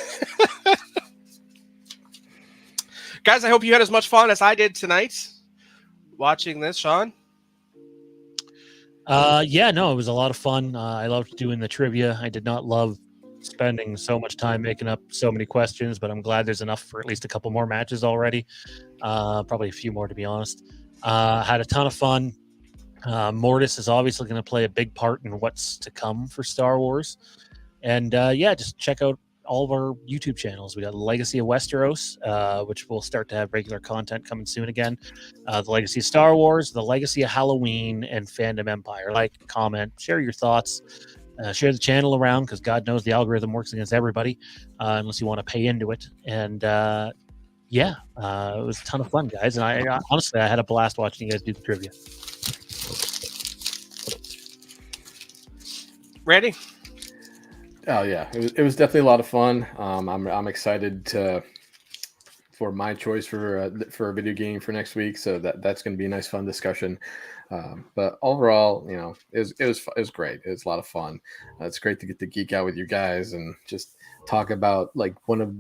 B: guys, I hope you had as much fun as I did tonight watching this. Sean?
A: Yeah, no, it was a lot of fun. I loved doing the trivia. I did not love spending so much time making up so many questions, but I'm glad there's enough for at least a couple more matches already. Probably a few more, to be honest. Had a ton of fun. Mortis is obviously going to play a big part in what's to come for Star Wars. And yeah, just check out all of our YouTube channels. We got Legacy of Westeros, which will start to have regular content coming soon again. The Legacy of Star Wars, the Legacy of Halloween, and Fandom Empire. Like, comment, share your thoughts. Share the channel around, because God knows the algorithm works against everybody, unless you want to pay into it. And yeah, it was a ton of fun, guys. And I honestly, I had a blast watching you guys do the trivia.
B: Randy?
C: Oh yeah, it was definitely a lot of fun. I'm excited for my choice for a video game for next week, so that's going to be a nice fun discussion. But overall, you know, it was great. It was a lot of fun. It's great to get to geek out with you guys and just talk about like one of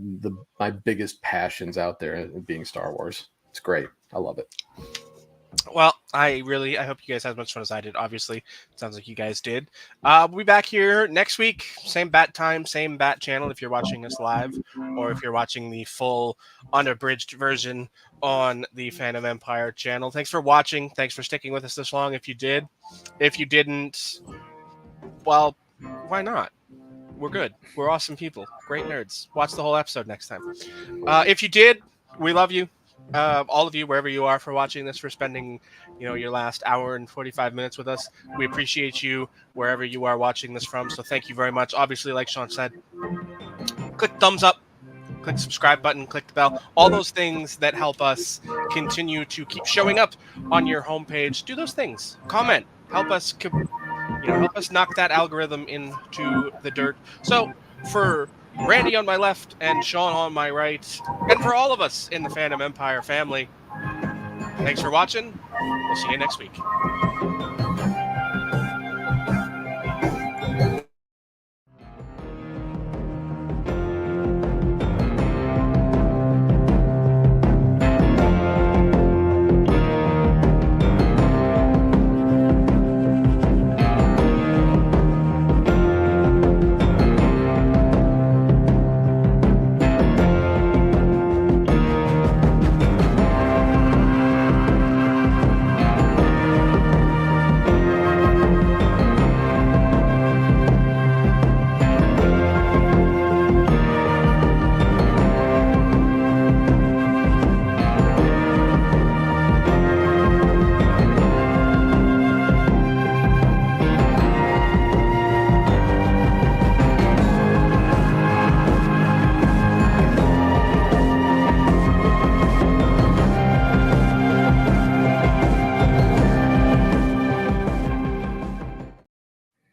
C: my biggest passions out there being Star Wars. It's great. I love it.
B: Well, I hope you guys had as much fun as I did. Obviously, it sounds like you guys did. We'll be back here next week. Same bat time, same bat channel if you're watching us live, or if you're watching the full unabridged version on the Phantom Empire channel. Thanks for watching. Thanks for sticking with us this long. If you did. If you didn't, well, why not? We're good. We're awesome people. Great nerds. Watch the whole episode next time. If you did, we love you. all of you, wherever you are, for watching this, for spending, your last hour and 45 minutes with us. We appreciate you wherever you are watching this from. So thank you very much. Obviously, like Sean said, click thumbs up, click subscribe button, click the bell, all those things that help us continue to keep showing up on your homepage. Do those things. Comment. Help us, help us knock that algorithm into the dirt. So for Randy on my left and Sean on my right, and for all of us in the Phantom Empire family, thanks for watching. We'll see you next week.